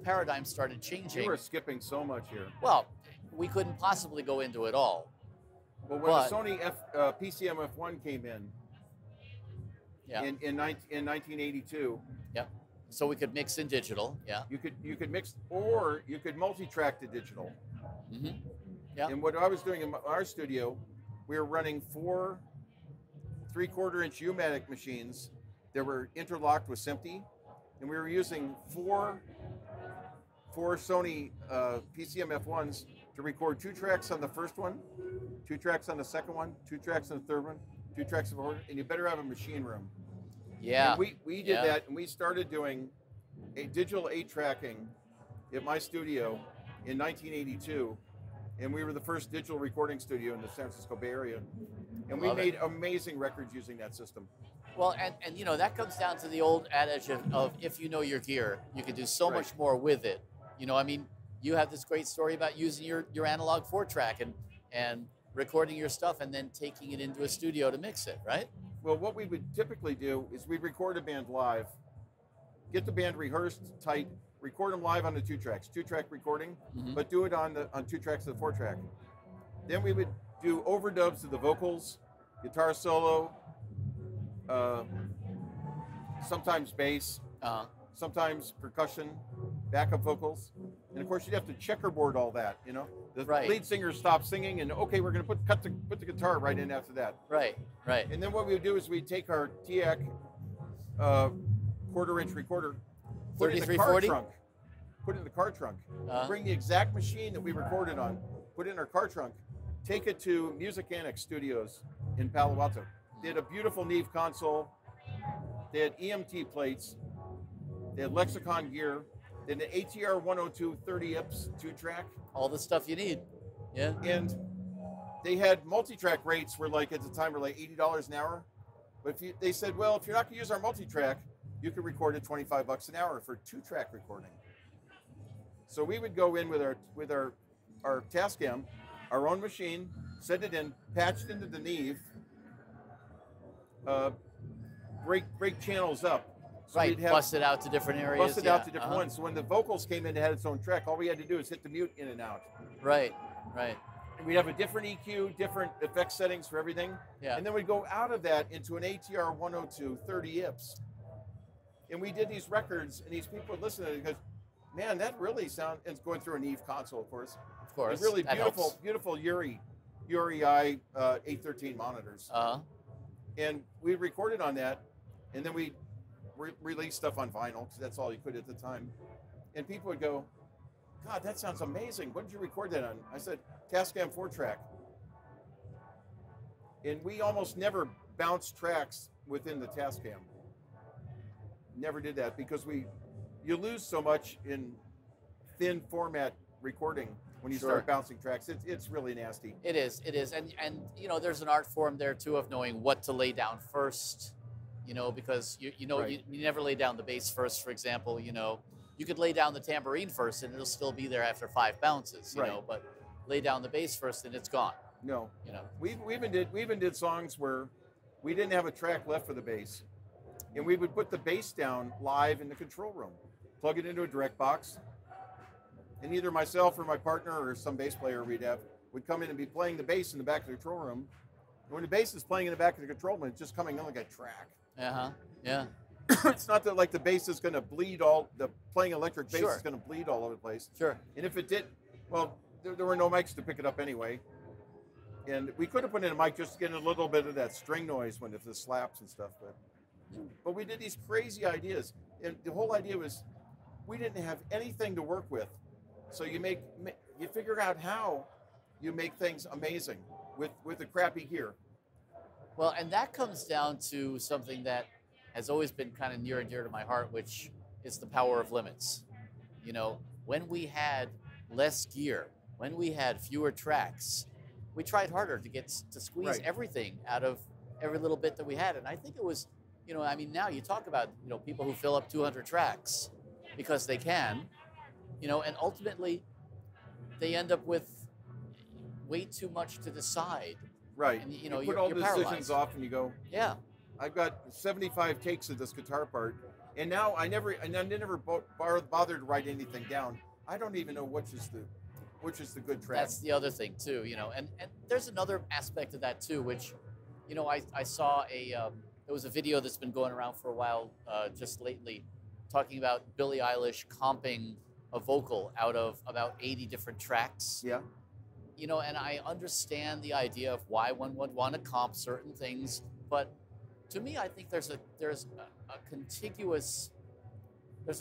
paradigm started changing. You were skipping so much here. Well, we couldn't possibly go into it all. But when the Sony PCM F1 came in, in 1982, so we could mix in digital, you could mix, or you could multi-track to digital. Mm-hmm. Yeah. And what I was doing in our studio, we were running 4 3/4-inch U-matic machines that were interlocked with SMPTE, and we were using 4 Sony PCM F1s to record 2 tracks on the first one, 2 tracks on the second one, 2 tracks on the third one, 2 tracks on the fourth, and you better have a machine room. Yeah. And we did that, and we started doing a digital 8 tracking at my studio in 1982, and we were the first digital recording studio in the San Francisco Bay Area, and we made amazing records using that system. Well, and you know, that comes down to the old adage of if you know your gear, you can do so much more with it. You know, I mean, you have this great story about using your analog 4-track and recording your stuff and then taking it into a studio to mix it, right? Well, what we would typically do is we'd record a band live, get the band rehearsed tight, record them live on the 2 tracks, 2-track recording, but do it on 2 tracks of the 4-track. Then we would do overdubs of the vocals, guitar solo, sometimes bass, sometimes percussion, backup vocals, and of course you'd have to checkerboard all that. You know, the lead singer stops singing, and okay, we're going to put the guitar right in after that. Right. And then what we would do is we'd take our TAC 1/4-inch recorder, put it in the car trunk, bring the exact machine that we recorded on, put it in our car trunk, take it to Music Annex Studios in Palo Alto. They had a beautiful Neve console. They had EMT plates. They had Lexicon gear. They had an ATR 102 30 IPS 2-track. All the stuff you need. Yeah. And they had multi-track rates were like, at the time, were like $80 an hour. But they said, well, if you're not going to use our multi-track, you can record at $25 an hour for 2-track recording. So we would go in with our Tascam, our own machine, set it in, patched into the Neve, break channels up. So we'd have bust it out to different areas. Bust it out to different ones. So when the vocals came in, it had its own track. All we had to do is hit the mute in and out. Right. And we'd have a different EQ, different effect settings for everything. Yeah. And then we'd go out of that into an ATR 102 30 IPS. And we did these records, and these people would listen to it because, man, that really sounds. It's going through a Neve console, of course. Of course. Really beautiful Uri I 813 monitors. And we recorded on that, and then we released stuff on vinyl because that's all you could at the time. And people would go, God, that sounds amazing. What did you record that on? I said, Tascam 4-track. And we almost never bounced tracks within the Tascam. Never did that because you lose so much in thin format recording when you start bouncing tracks. It's really nasty. It is. And you know, there's an art form there too of knowing what to lay down first. You know, because you never lay down the bass first, for example. You know, you could lay down the tambourine first and it'll still be there after 5 bounces, you know, but lay down the bass first and it's gone. No. You know. We even did songs where we didn't have a track left for the bass. And we would put the bass down live in the control room, plug it into a direct box, and either myself or my partner or some bass player would come in and be playing the bass in the back of the control room. And when the bass is playing in the back of the control room, it's just coming in like a track. Yeah. It's not that like the bass is going to bleed the playing electric bass is going to bleed all over the place. Sure. And if it did, well, there were no mics to pick it up anyway. And we could have put in a mic just to get a little bit of that string noise if the slaps and stuff. But we did these crazy ideas. And the whole idea was we didn't have anything to work with. So you figure out how you make things amazing with the crappy gear. Well, and that comes down to something that has always been kind of near and dear to my heart, which is the power of limits. You know, when we had less gear, when we had fewer tracks, we tried harder to squeeze everything out of every little bit that we had. And I think it was, you know, I mean, now you talk about, you know, people who fill up 200 tracks because they can, you know, and ultimately they end up with way too much to decide. Right. And, you know, you put all the decisions off and you go, yeah, I've got 75 takes of this guitar part. And now I never bothered to write anything down. I don't even know which is the good track. That's the other thing too, you know, and there's another aspect of that too, which, you know, I saw there was a video that's been going around for a while, just lately, talking about Billie Eilish comping a vocal out of about 80 different tracks. Yeah. You know, and I understand the idea of why one would want to comp certain things, but to me, I think there's a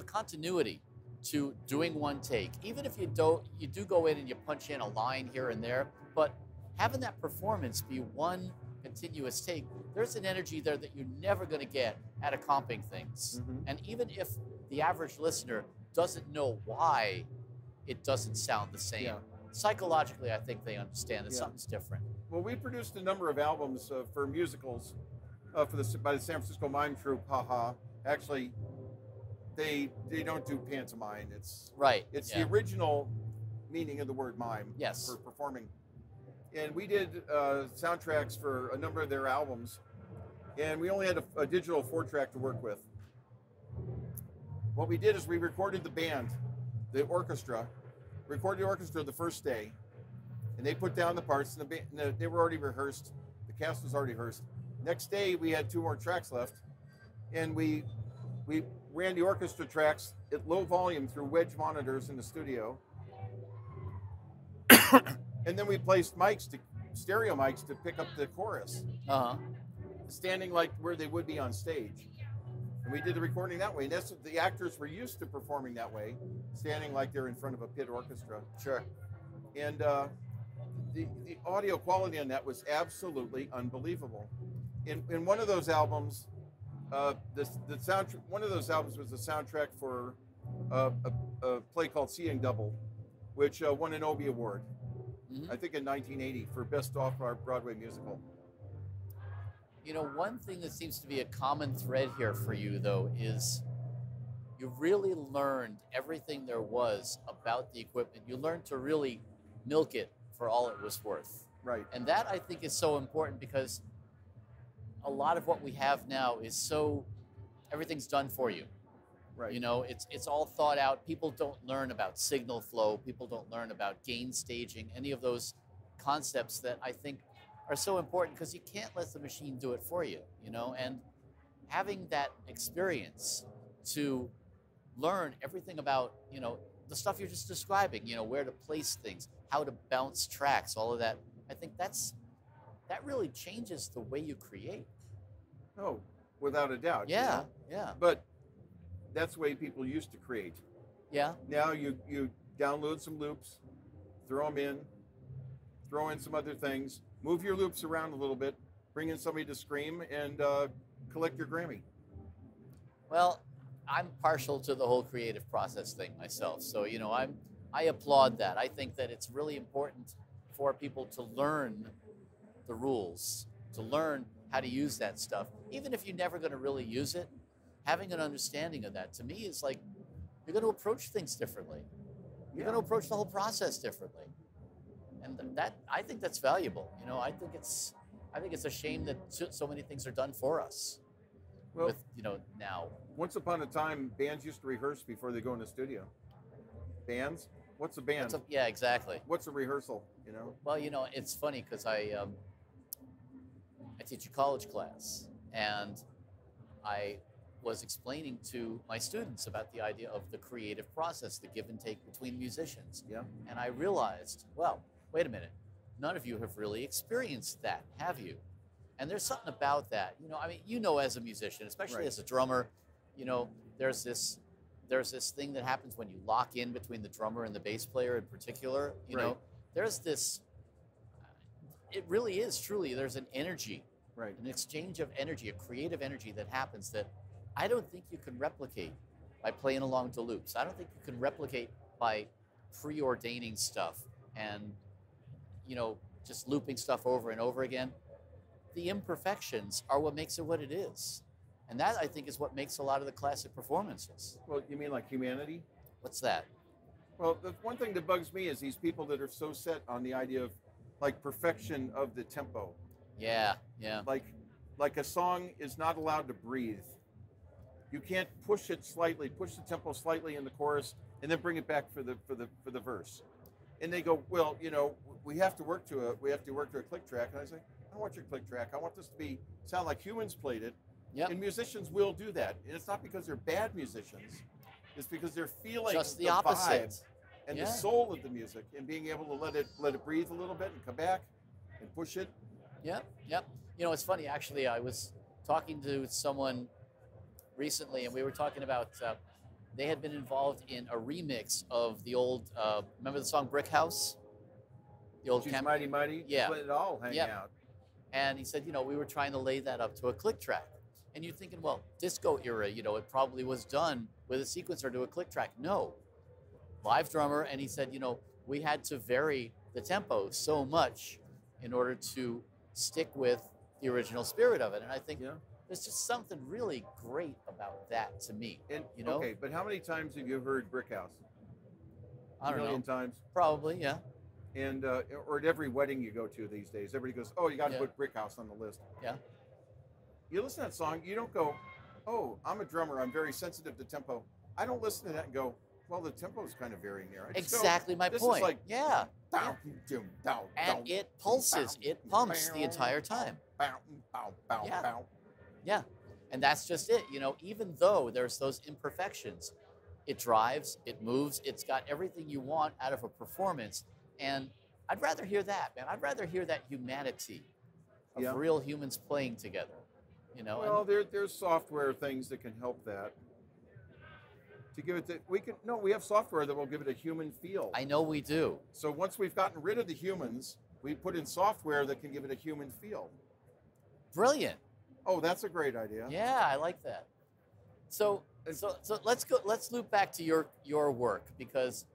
continuity to doing one take. Even if you do go in and you punch in a line here and there, but having that performance be one continuous take, there's an energy there that you're never going to get out of comping things. And even if the average listener doesn't know why it doesn't sound the same, psychologically, I think they understand that something's different. Well, we produced a number of albums for musicals by the San Francisco Mime Troupe. Haha. Actually, they don't do pantomime. It's the original meaning of the word mime. Yes. For performing. And we did soundtracks for a number of their albums, and we only had a digital 4-track to work with. What we did is we recorded the band, the orchestra, recorded the orchestra the first day, and they put down the parts, and they were already rehearsed. The cast was already rehearsed. Next day, we had 2 more tracks left, and we ran the orchestra tracks at low volume through wedge monitors in the studio. And then we placed stereo mics to pick up the chorus, standing like where they would be on stage. And we did the recording that way. And that's what the actors were used to performing that way, standing like they're in front of a pit orchestra. Sure. And the audio quality on that was absolutely unbelievable. In one of those albums, one of those albums was the soundtrack for a play called Seeing Double, which won an Obie Award. I think in 1980 for Best Off-Broadway Musical. You know, one thing that seems to be a common thread here for you, though, is you really learned everything there was about the equipment. You learned to really milk it for all it was worth. Right. And that, I think, is so important because a lot of what we have now is everything's done for you. Right. You know, it's all thought out. People don't learn about signal flow. People don't learn about gain staging, any of those concepts that I think are so important because you can't let the machine do it for you, you know? And having that experience to learn everything about, you know, the stuff you're just describing, you know, where to place things, how to bounce tracks, all of that, I think that really changes the way you create. Oh, without a doubt. Yeah, you know? But that's the way people used to create. Yeah. Now you download some loops, throw them in, throw in some other things, move your loops around a little bit, bring in somebody to scream, and collect your Grammy. Well, I'm partial to the whole creative process thing myself. So, you know, I applaud that. I think that it's really important for people to learn the rules, to learn how to use that stuff. Even if you're never going to really use it, having an understanding of that, to me, is like you're going to approach things differently. You're going to approach the whole process differently. And that, I think that's valuable. You know, I think it's a shame that so many things are done for us. Well, with, you know, now. Once upon a time, bands used to rehearse before they go in the studio. Bands? What's a band? Yeah, exactly. What's a rehearsal, you know? Well, you know, it's funny because I teach a college class, and I was explaining to my students about the idea of the creative process, the give and take between musicians. Yeah. And I realized, well, wait a minute, none of you have really experienced that, have you? And there's something about that, you know, I mean, you know, as a musician, especially as a drummer, you know, there's this thing that happens when you lock in between the drummer and the bass player in particular, you know, there's this, it really is truly, there's an energy, an exchange of energy, a creative energy that happens that I don't think you can replicate by playing along to loops. I don't think you can replicate by preordaining stuff and, you know, just looping stuff over and over again. The imperfections are what makes it what it is. And that, I think, is what makes a lot of the classic performances. Well, you mean like humanity? What's that? Well, the one thing that bugs me is these people that are so set on the idea of like perfection of the tempo. Yeah, yeah. Like a song is not allowed to breathe. You can't push it slightly, push the tempo slightly in the chorus, and then bring it back for the verse. And they go, well, you know, we have to work to a click track. And I say, I don't want your click track. I want this to sound like humans played it. Yep. And musicians will do that. And it's not because they're bad musicians. It's because they're feeling just the vibe opposite and the soul of the music, and being able to let it breathe a little bit and come back and push it. Yep, yep. You know, it's funny, actually, I was talking to someone recently, and we were talking about they had been involved in a remix of the old, remember the song Brick House? The old She's Mighty Mighty. Yeah. Let it all hang out. And he said, you know, we were trying to lay that up to a click track. And you're thinking, well, disco era, you know, it probably was done with a sequencer to a click track. No. Live drummer, and he said, you know, we had to vary the tempo so much in order to stick with the original spirit of it. And I think there's just something really great about that to me. And, you know? Okay, but how many times have you heard Brick House? I don't know. A million times? Probably, yeah. And or at every wedding you go to these days, everybody goes, oh, you got to put Brick House on the list. Yeah. You listen to that song, you don't go, oh, I'm a drummer, I'm very sensitive to tempo. I don't listen to that and go, well, the tempo is kind of varying there. Exactly my this point. Is like, yeah. Down, down, and it pulses, it pumps the entire time. Yeah. And that's just it. You know, even though there's those imperfections, it drives, it moves, it's got everything you want out of a performance. And I'd rather hear that, man. I'd rather hear that humanity of real humans playing together. You know. Well, there's software things that can help that. To give it we have software that will give it a human feel. I know we do. So once we've gotten rid of the humans, we put in software that can give it a human feel. Brilliant. Oh, that's a great idea. Yeah, I like that. So let's loop back to your work, because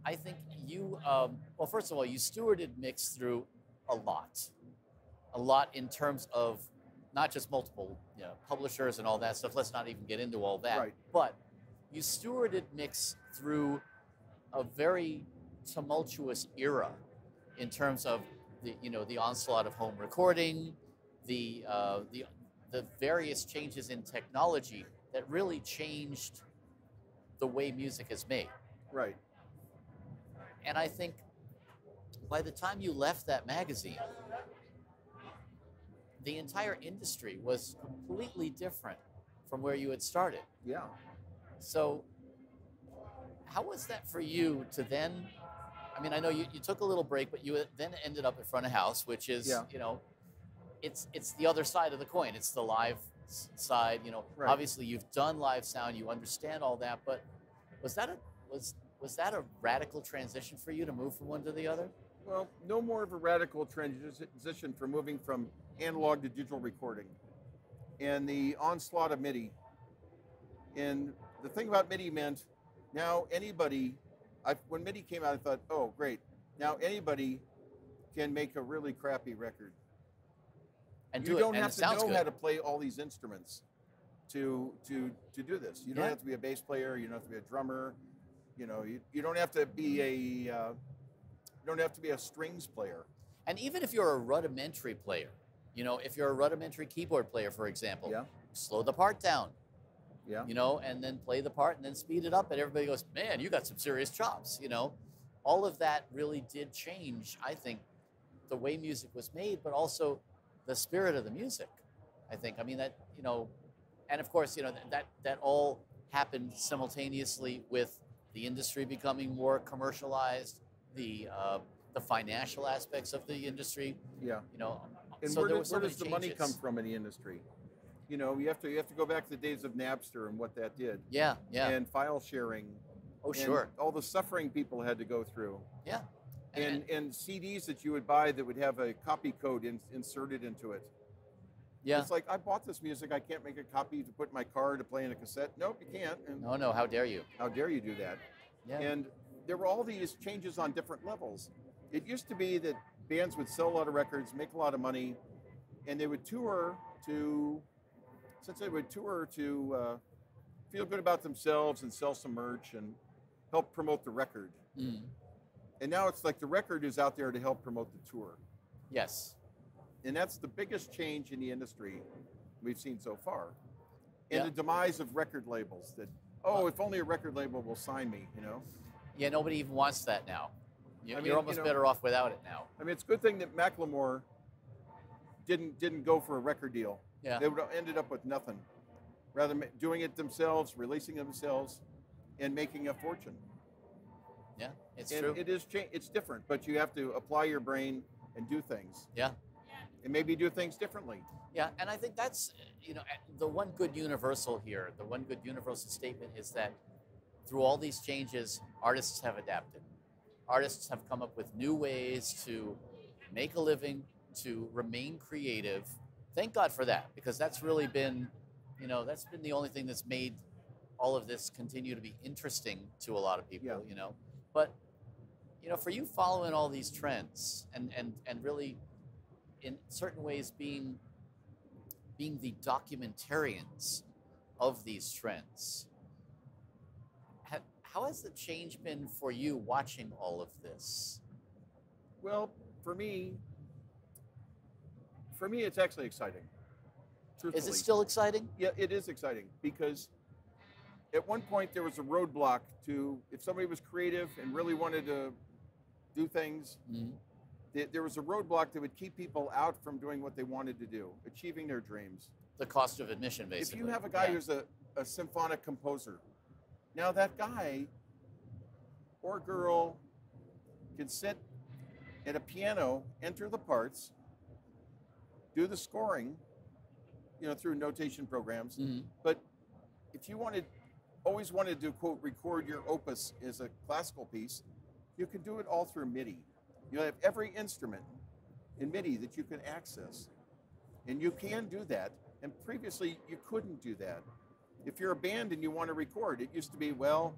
I think you well, first of all, you stewarded mix through a lot in terms of not just multiple publishers and all that stuff. Let's not even get into all that. Right. But you stewarded mix through a very tumultuous era in terms of the onslaught of home recording, the various changes in technology that really changed the way music is made. Right. And I think by the time you left that magazine, the entire industry was completely different from where you had started. Yeah. So how was that for you to then, I mean, I know you took a little break, but you then ended up at front of house, which is, it's the other side of the coin. It's the live side, Right. Obviously you've done live sound, you understand all that, but was that a radical transition for you to move from one to the other? Well, no more of a radical transition from moving from analog to digital recording and the onslaught of MIDI. And the thing about MIDI meant now anybody, when MIDI came out, I thought, oh, great. Now anybody can make a really crappy record. And you don't have to know how to play all these instruments to do this. You don't have to be a bass player. You don't have to be a drummer. You don't have to be a strings player. And even if you're a rudimentary player, if you're a rudimentary keyboard player, for example, slow the part down, and then play the part and then speed it up, and everybody goes, man, you got some serious chops, All of that really did change, I think, the way music was made, but also the spirit of the music, I think. I mean, that, and of course, that all happened simultaneously with the industry becoming more commercialized, the financial aspects of the industry. Yeah. And so where there was does the money come from in the industry? You have to go back to the days of Napster and what that did. Yeah. And file sharing. Oh, and sure. all the suffering people had to go through. Yeah. And CDs that you would buy that would have a copy code inserted into it. Yeah. It's like, I bought this music, I can't make a copy to put in my car to play in a cassette. Nope, you can't. And no, how dare you? How dare you do that? Yeah. And there were all these changes on different levels. It used to be that bands would sell a lot of records, make a lot of money, and they would tour to feel good about themselves and sell some merch and help promote the record. Mm. And now it's like the record is out there to help promote the tour. Yes. And that's the biggest change in the industry we've seen so far. And the demise of record labels that, if only a record label will sign me, Yeah, nobody even wants that now. You're almost better off without it now. I mean, it's a good thing that Macklemore didn't go for a record deal. Yeah. They would have ended up with nothing. Rather doing it themselves, releasing themselves, and making a fortune. Yeah, it's true. It is it's different, but you have to apply your brain and do things. Yeah. and maybe do things differently. Yeah, and I think that's, you know, the one good universal here, the one good universal statement is that through all these changes, artists have adapted. Artists have come up with new ways to make a living, to remain creative. Thank God for that, because that's really been, you know, that's been the only thing that's made all of this continue to be interesting to a lot of people, Yeah. you know. But, you know, for you following all these trends and really in certain ways being the documentarians of these trends, how has the change been for you watching all of this? Well, for me, it's actually exciting. Truthfully. Is it still exciting? Yeah, it is exciting because at one point there was a roadblock to, if somebody was creative and really wanted to do things, there was a roadblock that would keep people out from doing what they wanted to do, achieving their dreams. The cost of admission, basically. If you have a guy who's a symphonic composer, now that guy or girl can sit at a piano, enter the parts, do the scoring, you know, through notation programs. But if you always wanted to, quote, record your opus as a classical piece, you can do it all through MIDI. You have every instrument in MIDI that you can access. And you can do that. And previously, you couldn't do that. If you're a band and you want to record, it used to be, well,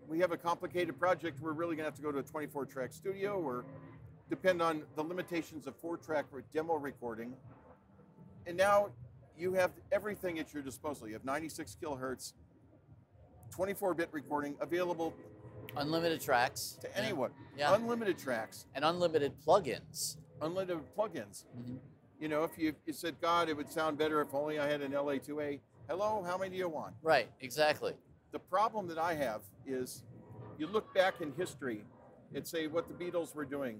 we have a complicated project, we're really going to have to go to a 24-track studio or depend on the limitations of 4-track demo recording. And now you have everything at your disposal. You have 96 kilohertz, 24-bit recording available. Unlimited tracks. To anyone. Yeah. Unlimited tracks. And unlimited plugins. Unlimited plugins. You know, if you said, God, it would sound better if only I had an LA2A. Hello, how many do you want? Right, exactly. The problem that I have is you look back in history and say what the Beatles were doing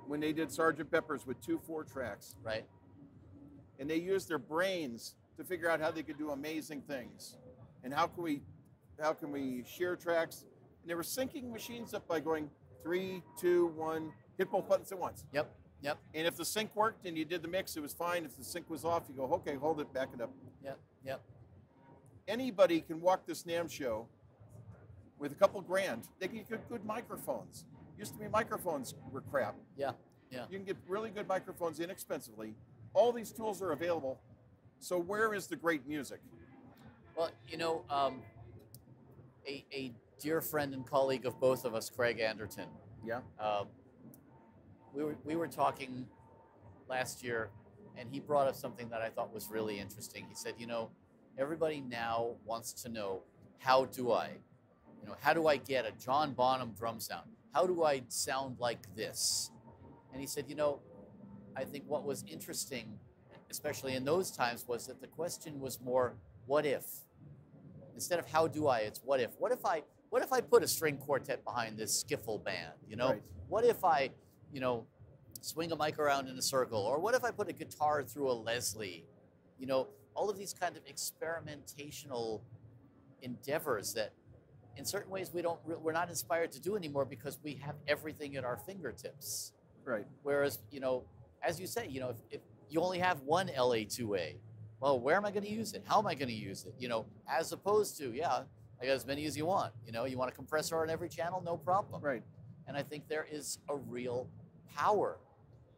when they did Sgt. Pepper's with 2 4-tracks. Right. And they used their brains to figure out how they could do amazing things. And how can we share tracks? And they were syncing machines up by going 3, 2, 1, hit both buttons at once. Yep. And if the sync worked and you did the mix, it was fine. If the sync was off, you go, okay, hold it, back it up. Yep. Anybody can walk this NAMM show with a couple grand. They can get good microphones. Used to be microphones were crap. Yeah. You can get really good microphones inexpensively. All these tools are available. So where is the great music? Well, you know, a dear friend and colleague of both of us, Craig Anderton. Yeah. We were talking last year, and he brought up something that I thought was really interesting. He said, you know, everybody now wants to know, how do I get a John Bonham drum sound? How do I sound like this? And he said, you know, I think what was interesting, especially in those times, was that the question was more, what if? Instead of how do I, it's what if. What if I put a string quartet behind this skiffle band, you know? Right. What if I, you know, swing a mic around in a circle? Or what if I put a guitar through a Leslie? You know, all of these kind of experimentational endeavors that in certain ways we're not inspired to do anymore because we have everything at our fingertips. Right. Whereas, you know, as you say, you know, if you only have one LA2A, well, where am I going to use it? How am I going to use it? You know, as opposed to, I got as many as you want. You know, you want a compressor on every channel, no problem. Right. And I think there is a real power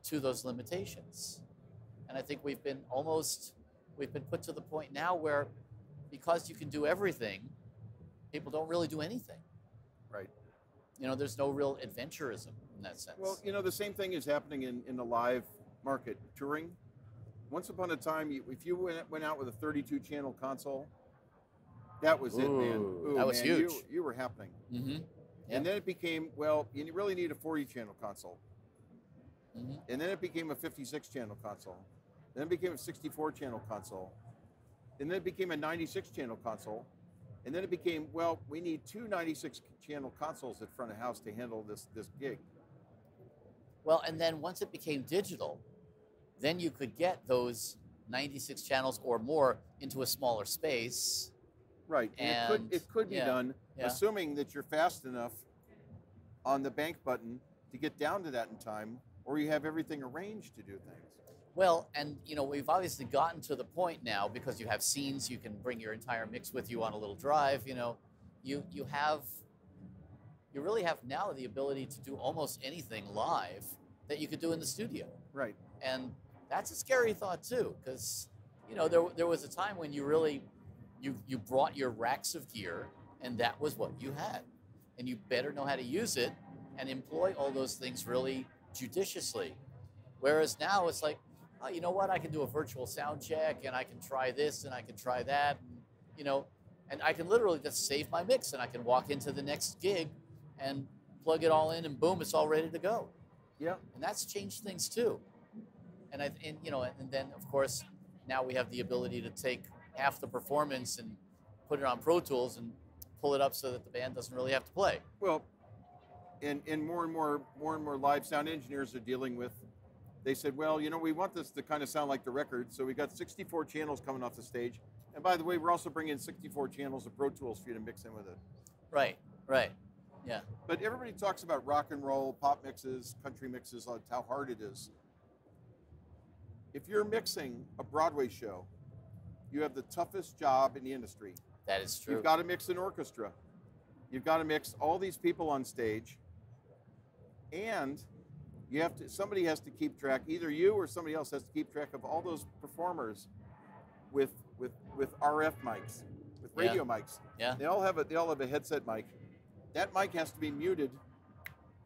to those limitations. And I think we've been put to the point now where, because you can do everything, people don't really do anything. Right. You know, there's no real adventurism in that sense. Well, you know, the same thing is happening in the live market. Touring. Once upon a time, if you went out with a 32-channel console, that was it, man. Ooh, that was huge. You were happening. Mm-hmm. Yep. And then it became, well, you really need a 40-channel console. Mm-hmm. And then it became a 56-channel console. Then it became a 64-channel console. And then it became a 96-channel console. And then it became, well, we need 2 96-channel consoles at front of house to handle this gig. Well, and then once it became digital, then you could get those 96 channels or more into a smaller space. Right, and it could be done, assuming that you're fast enough on the bank button to get down to that in time, or you have everything arranged to do things. Well, and you know, we've obviously gotten to the point now because you have scenes, you can bring your entire mix with you on a little drive. You know, you really have now the ability to do almost anything live that you could do in the studio. Right. And that's a scary thought too, because you know there was a time when you really you brought your racks of gear, and that was what you had, and you better know how to use it and employ all those things really judiciously. Whereas now it's like, oh, you know what? I can do a virtual sound check, and I can try this, and I can try that, and, you know, and I can literally just save my mix, and I can walk into the next gig, and plug it all in, and boom, it's all ready to go. Yeah. And that's changed things too. And you know, and then of course now we have the ability to take half the performance and put it on Pro Tools and pull it up so that the band doesn't really have to play. Well, and more and more live sound engineers are dealing with. They said, well, you know, we want this to kind of sound like the record, so we got 64 channels coming off the stage. And by the way, we're also bringing 64 channels of Pro Tools for you to mix in with it. Right, right, yeah. But everybody talks about rock and roll, pop mixes, country mixes, how hard it is. If you're mixing a Broadway show, you have the toughest job in the industry. That is true. You've got to mix an orchestra. You've got to mix all these people on stage. And you have to, somebody has to keep track, either you or somebody else has to keep track of all those performers with RF mics, with radio mics. Yeah. They all have a headset mic. That mic has to be muted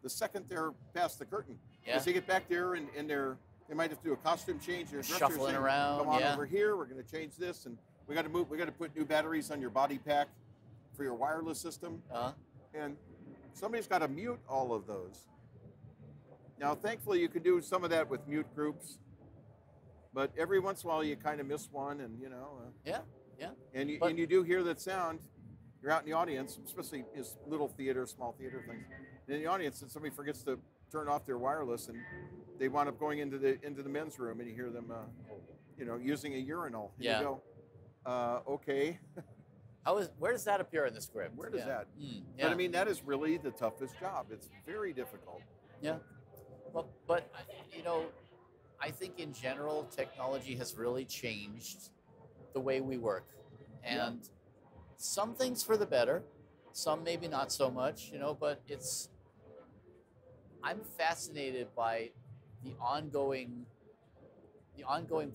the second they're past the curtain. Yeah. Because they get back there and they might have to do a costume change. Their Shuffling around. Come on over here. We're going to change this, and we got to move. We got to put new batteries on your body pack for your wireless system. And somebody's got to mute all of those. Now, thankfully, you can do some of that with mute groups, but every once in a while you kind of miss one, and you know. Yeah. And you do hear that sound. You're out in the audience, especially in little theater, small theater things. And in the audience, and somebody forgets to turn off their wireless, and they wind up going into the men's room, and you hear them, you know, using a urinal. And you go, okay. Where does that appear in the script? Where does that? But I mean, that is really the toughest job. It's very difficult. Yeah. But you know, I think in general, technology has really changed the way we work, and some things for the better, some maybe not so much, you know. But I'm fascinated by the ongoing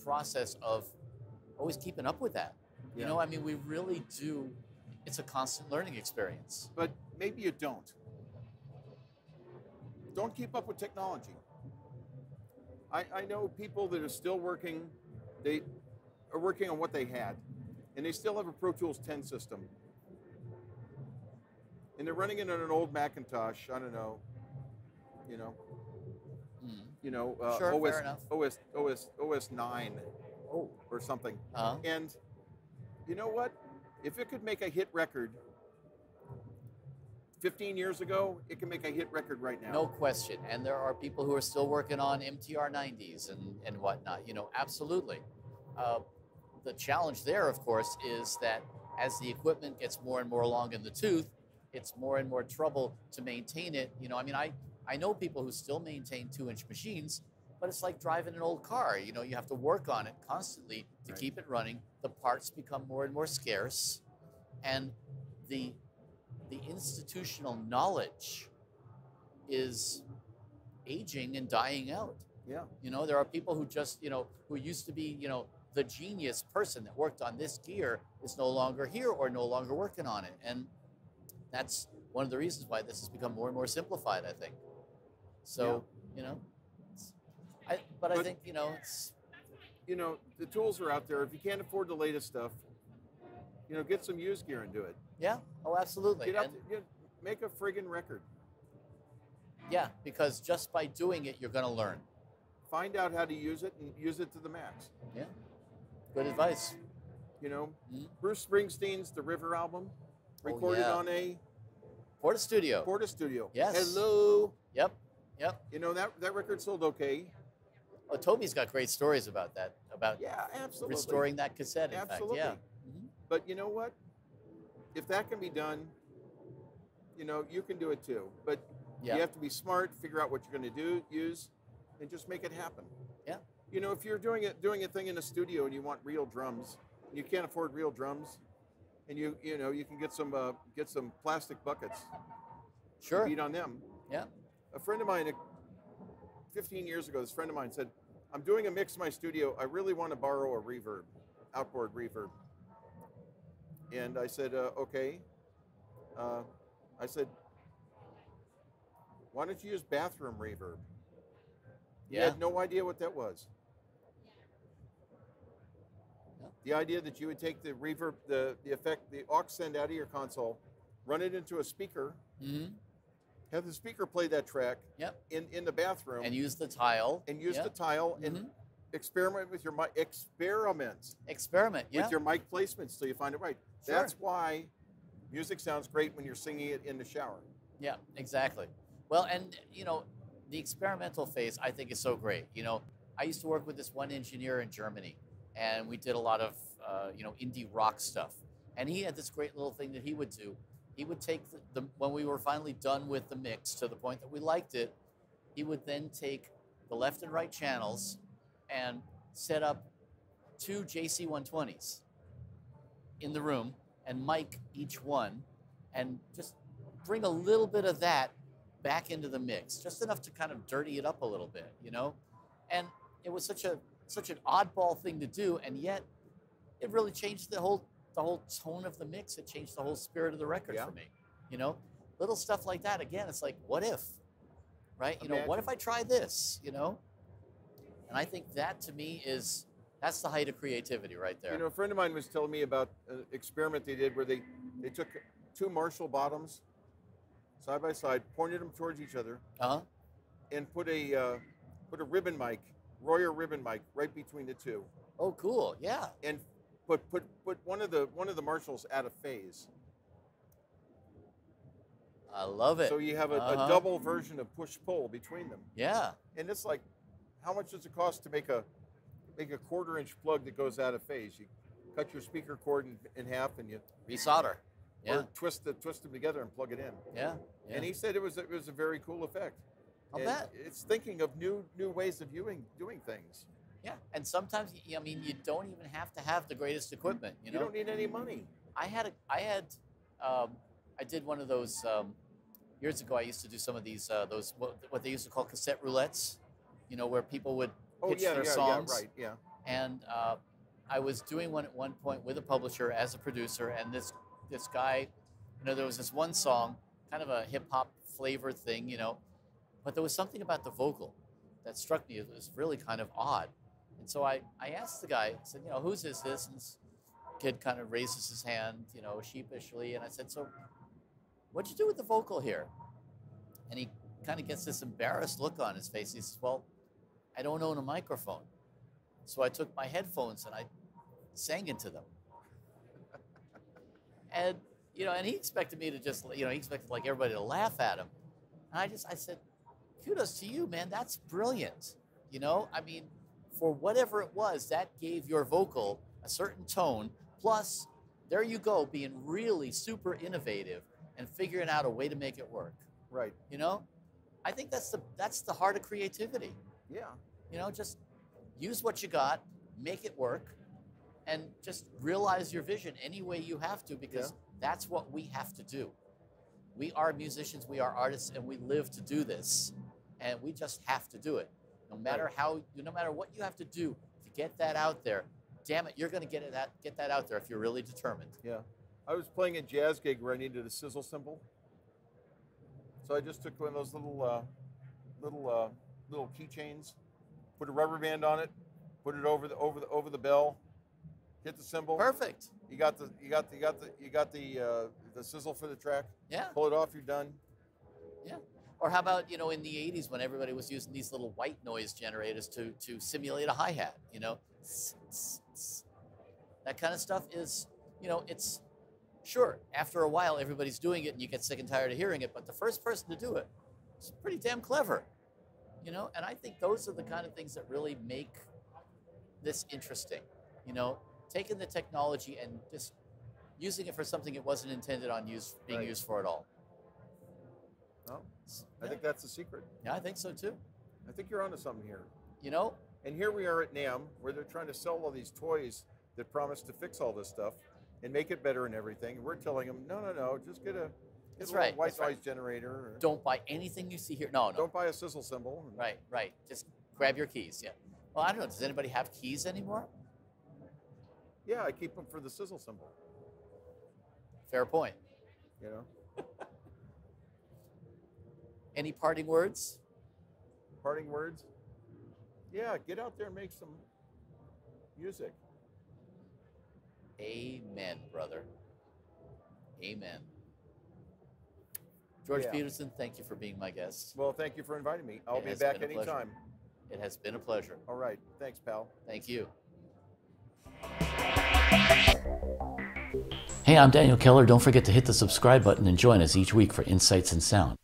process of always keeping up with that. You know, I mean, we really do. It's a constant learning experience. But maybe you don't. Don't keep up with technology. I know people that are still working, they are working on what they had, and they still have a Pro Tools 10 system. And they're running it on an old Macintosh, I don't know, Sure, fair enough. OS 9 or something. And you know what? If it could make a hit record 15 years ago, it can make a hit record right now. No question. And there are people who are still working on MTR 90s and whatnot, you know, absolutely. The challenge there, of course, is that as the equipment gets more and more long in the tooth, it's more and more trouble to maintain it. You know, I mean, I know people who still maintain 2-inch machines, but it's like driving an old car. You know, you have to work on it constantly to keep it running. The parts become more and more scarce, and the institutional knowledge is aging and dying out. Yeah. You know, there are people who just, you know, who used to be, you know, the genius person that worked on this gear is no longer here or no longer working on it. And that's one of the reasons why this has become more and more simplified, I think. So, you know, but I think, you know, it's... You know, the tools are out there. If you can't afford the latest stuff, you know, get some used gear and do it. Yeah. Oh, absolutely. Get out there, make a friggin' record. Yeah, because just by doing it, you're going to learn. Find out how to use it and use it to the max. Yeah. Good advice. You know, Bruce Springsteen's The River album, recorded on a Porta Studio. Porta Studio. Yes. Hello. Yep. You know, that record sold okay. Oh, Toby's got great stories about that. About absolutely. restoring that cassette. In Absolutely. fact, But you know what? If that can be done, you know, you can do it too. But you have to be smart, figure out what you're going to use, and just make it happen. Yeah. You know, if you're doing a thing in a studio and you want real drums, and you can't afford real drums, and you know you can get some plastic buckets. Sure. Beat on them. Yeah. A friend of mine, 15 years ago, this friend of mine said, "I'm doing a mix in my studio. I really want to borrow a reverb, outboard reverb." And I said, "Okay." I said, "Why don't you use bathroom reverb?" He had no idea what that was. Yeah. The idea that you would take the reverb, the effect, the aux send out of your console, run it into a speaker, have the speaker play that track in the bathroom, and use the tile, and experiment with your mic. Experiment with your mic placements till you find it right. Sure. That's why music sounds great when you're singing it in the shower. Yeah, exactly. Well, and you know, the experimental phase I think is so great. You know, I used to work with this one engineer in Germany, and we did a lot of indie rock stuff. And he had this great little thing that he would do. He would take when we were finally done with the mix to the point that we liked it, he would then take the left and right channels and set up 2 JC120s in the room and mic each one, and just bring a little bit of that back into the mix, just enough to kind of dirty it up a little bit, you know? And it was such an oddball thing to do, and yet it really changed the whole tone of the mix. It changed the whole spirit of the record for me, you know? Little stuff like that. Again, it's like, what if, right? You know, what if I try this, you know? And I think that to me that's the height of creativity right there. You know, a friend of mine was telling me about an experiment they did where they took 2 Marshall bottoms side by side, pointed them towards each other, and put a ribbon mic, Royer ribbon mic, right between the 2. Oh, cool! Yeah. And put one of the Marshalls out of phase. I love it. So you have a double version of push-pull between them. Yeah. And it's like, how much does it cost to make a 1/4-inch plug that goes out of phase? You cut your speaker cord in half and you resolder. Yeah. Or twist them together and plug it in. Yeah. And he said it was a very cool effect. I'll bet. It's thinking of new ways of doing things. Yeah, and sometimes I mean you don't even have to have the greatest equipment. You know, you don't need any money. I did one of those years ago. I used to do some of these those what they used to call cassette roulettes. You know, where people would pitch their songs. Yeah, right, yeah. And I was doing one at one point with a publisher as a producer, and this guy, you know, there was this one song, kind of a hip hop flavored thing, you know, but there was something about the vocal that struck me. It was really kind of odd. And so I asked the guy, I said, you know, whose is this? And this kid kind of raises his hand, you know, sheepishly. And I said, so what'd you do with the vocal here? And he kind of gets this embarrassed look on his face. He says, well, I don't own a microphone. So I took my headphones and I sang into them. And, you know, and he expected me to just, you know, he expected like everybody to laugh at him. And I said, kudos to you, man. That's brilliant. You know, I mean, for whatever it was, that gave your vocal a certain tone. Plus, there you go, being really super innovative and figuring out a way to make it work. Right. You know, I think that's the heart of creativity. Yeah. You know, just use what you got, make it work, and just realize your vision any way you have to, because that's what we have to do. We are musicians, we are artists, and we live to do this. And we just have to do it. No matter no matter what you have to do to get that out there, damn it, you're going to get that out there if you're really determined. Yeah. I was playing a jazz gig where I needed a sizzle cymbal. So I just took one of those little keychains, put a rubber band on it, put it over the bell, hit the cymbal. Perfect. You got the sizzle for the track. Yeah. Pull it off, you're done. Yeah. Or how about, you know, in the 80s when everybody was using these little white noise generators to simulate a hi-hat, you know? That kind of stuff is, you know, it's, sure, after a while everybody's doing it and you get sick and tired of hearing it, but the first person to do it is pretty damn clever, you know? And I think those are the kind of things that really make this interesting, you know? Taking the technology and just using it for something it wasn't intended on being used for at all. Well, I think that's the secret. Yeah, I think so too. I think you're onto something here. You know? And here we are at NAMM, where they're trying to sell all these toys that promise to fix all this stuff and make it better and everything. And we're telling them, no, just get a white noise generator. Or don't buy anything you see here. No. Don't buy a sizzle cymbal. Right. Just grab your keys. Yeah. Well, I don't know. Does anybody have keys anymore? Yeah, I keep them for the sizzle cymbal. Fair point. You know. Any parting words? Parting words? Yeah, get out there and make some music. Amen, brother. Amen. George Petersen, thank you for being my guest. Well, thank you for inviting me. I'll be back anytime. It has been a pleasure. All right. Thanks, pal. Thank you. Hey, I'm Daniel Keller. Don't forget to hit the subscribe button and join us each week for Insights in Sound.